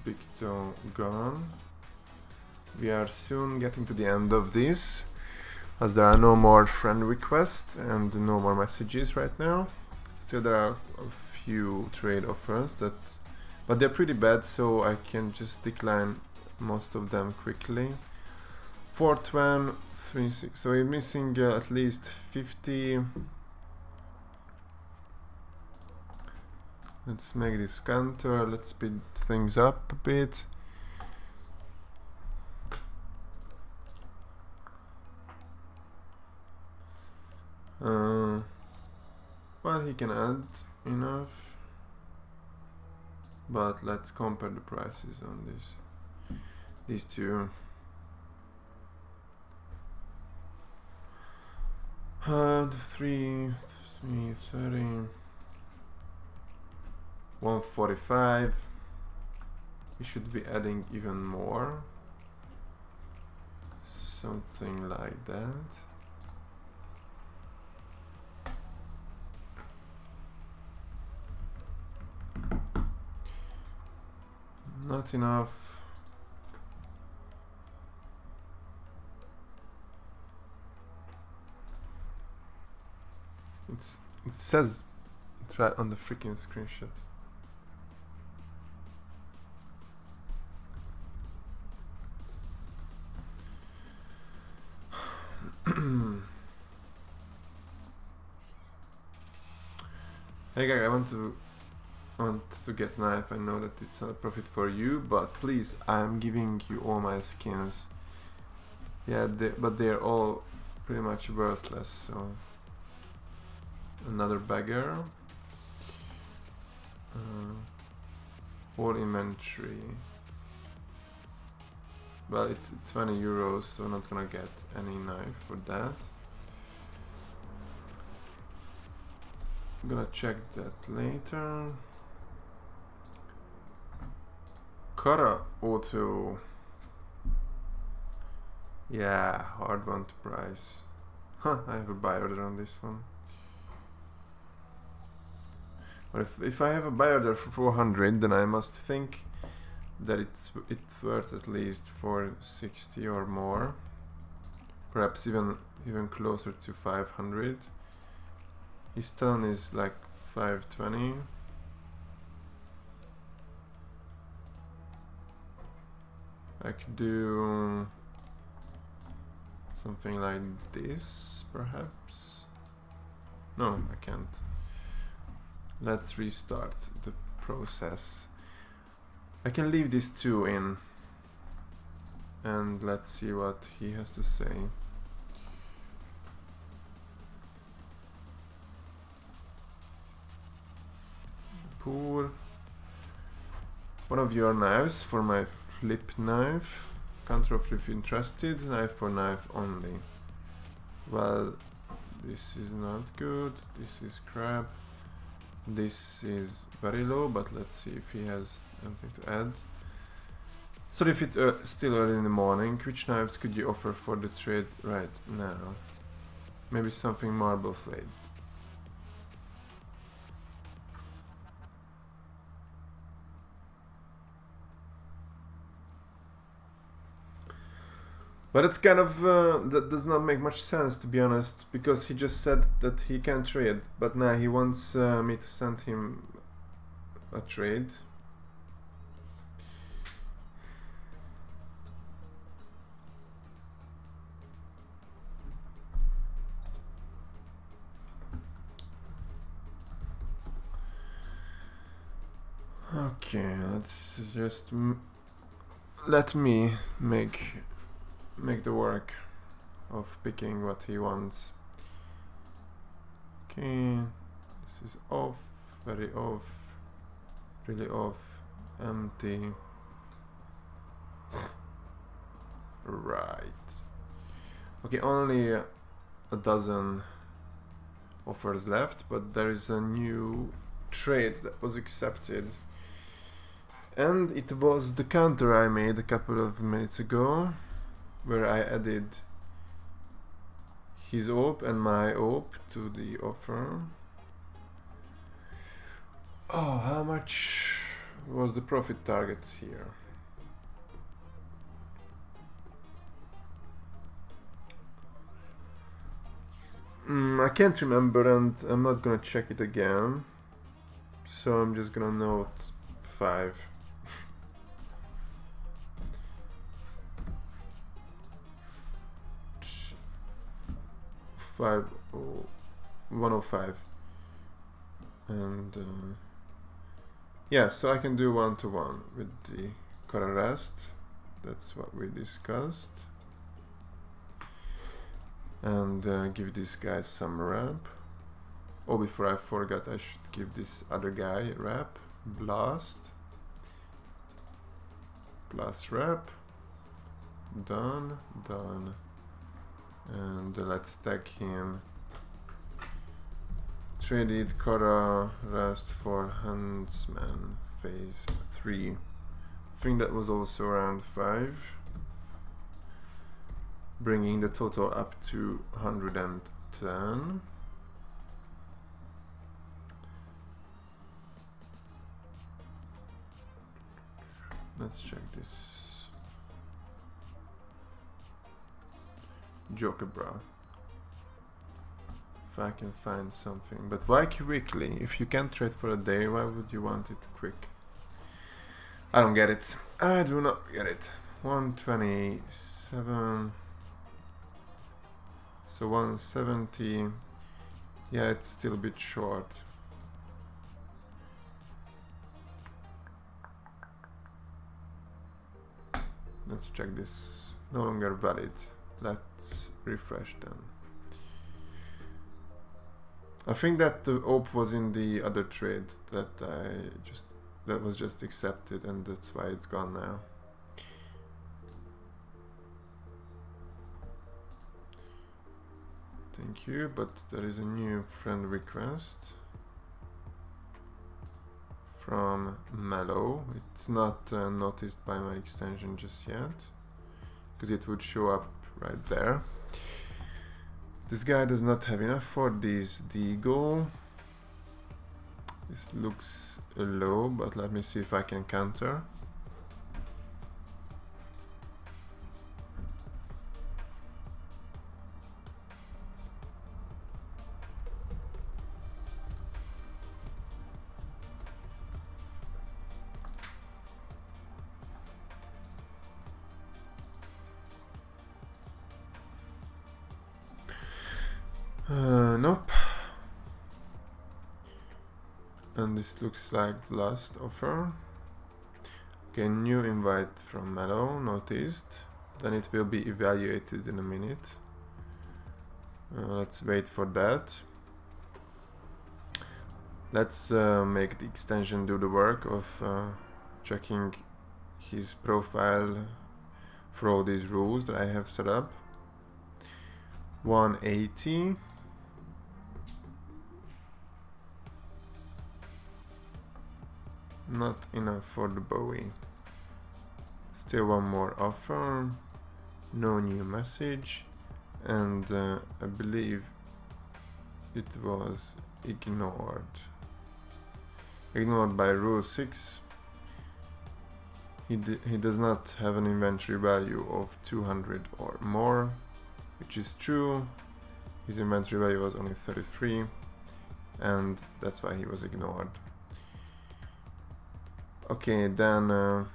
Big toe gone. We are soon getting to the end of this, as there are no more friend requests and no more messages right now. Still there are a few trade offers but they're pretty bad, so I can just decline most of them quickly. 420, 36, so we're missing at least 50. Let's make this counter, let's speed things up a bit. Well, he can add enough, but let's compare the prices on these two. 330, 145. We should be adding even more, something like that. Not enough. It says it's right on the freaking screenshot. Hey guys, I want to get knife. I know that it's not a profit for you, but please, I'm giving you all my skins. Yeah, but they're all pretty much worthless, so another bagger. All inventory. Well, it's 20 euros, so I'm not gonna get any knife for that. I'm gonna check that later. Kara auto. Yeah, hard one to price. Huh, I have a buy order on this one. But if I have a buy order for 400, then I must think that it's worth at least 460 or more. Perhaps even closer to 500. His ton is like 520. I could do something like this, perhaps. No, I can't. Let's restart the process. I can leave these two in, and let's see what he has to say. Pour one of your knives for my flip knife. Counteroffer if interested. Knife for knife only. Well, this is not good. This is crap. This is very low, but let's see if he has anything to add. So if it's still early in the morning, which knives could you offer for the trade right now? Maybe something marble flayed. But it's kind of, that does not make much sense, to be honest, because he just said that he can trade, but now he wants me to send him a trade. Okay, let's just let me make the work of picking what he wants. Okay, this is off, very off, really off, empty. Right. Okay, only a dozen offers left, but there is a new trade that was accepted. And it was the counter I made a couple of minutes ago, where I added his op and my op to the offer. Oh, how much was the profit target here? I can't remember, and I'm not gonna check it again, so I'm just gonna note 5. Oh, 105, and yeah, so I can do 1-to-1 with the color rest. That's what we discussed, and give this guy some ramp. Oh, before I forgot, I should give this other guy wrap. Blast wrap. Done. And let's tag him. Traded Kara rest for Huntsman phase 3. I think that was also around 5. Bringing the total up to 110. Let's check this. Joker bra. If I can find something. But why quickly? If you can't trade for a day, why would you want it quick? I don't get it. I do not get it. 127. So 170. Yeah, it's still a bit short. Let's check this. No longer valid. Let's refresh then. I think that the op was in the other trade that was just accepted, and that's why it's gone now. Thank you, but there is a new friend request from Mellow. It's not noticed by my extension just yet, because it would show up right there. This guy does not have enough for this deagle. This looks low, but let me see if I can counter. Nope. And this looks like the last offer. Okay, new invite from Mellow, noticed. Then it will be evaluated in a minute. Let's wait for that. Let's make the extension do the work of checking his profile for all these rules that I have set up. 180. Not enough for the Bowie. Still one more offer. No new message. And I believe it was ignored. Ignored by rule 6. He does not have an inventory value of 200 or more, which is true. His inventory value was only 33, and that's why he was ignored. Okay, then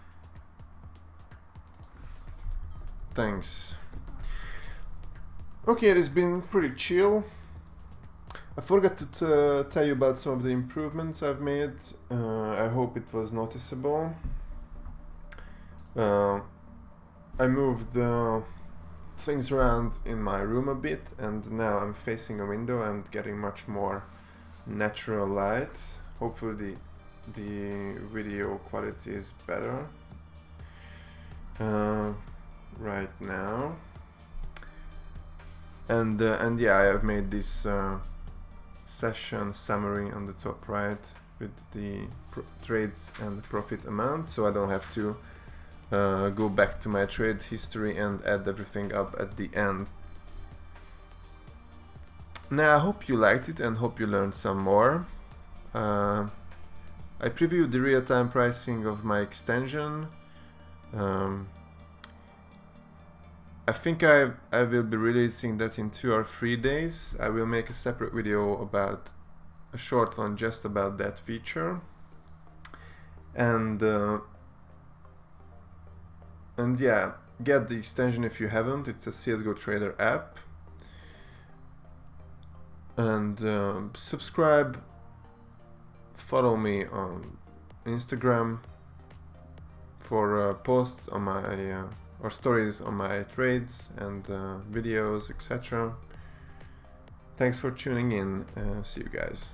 thanks. Okay, it has been pretty chill. I forgot to tell you about some of the improvements I've made. I hope it was noticeable. I moved things around in my room a bit, and now I'm facing a window and getting much more natural light. Hopefully the video quality is better right now. And yeah, I have made this session summary on the top right with the trades and profit amount, so I don't have to go back to my trade history and add everything up at the end. Now I hope you liked it and hope you learned some more. I previewed the real-time pricing of my extension. I think I will be releasing that in 2 or 3 days. I will make a separate video about a short one just about that feature. And yeah, get the extension if you haven't. It's a CSGO Trader app. And subscribe, follow me on Instagram for posts on my or stories on my trades and videos, etc. Thanks for tuning in. See you guys.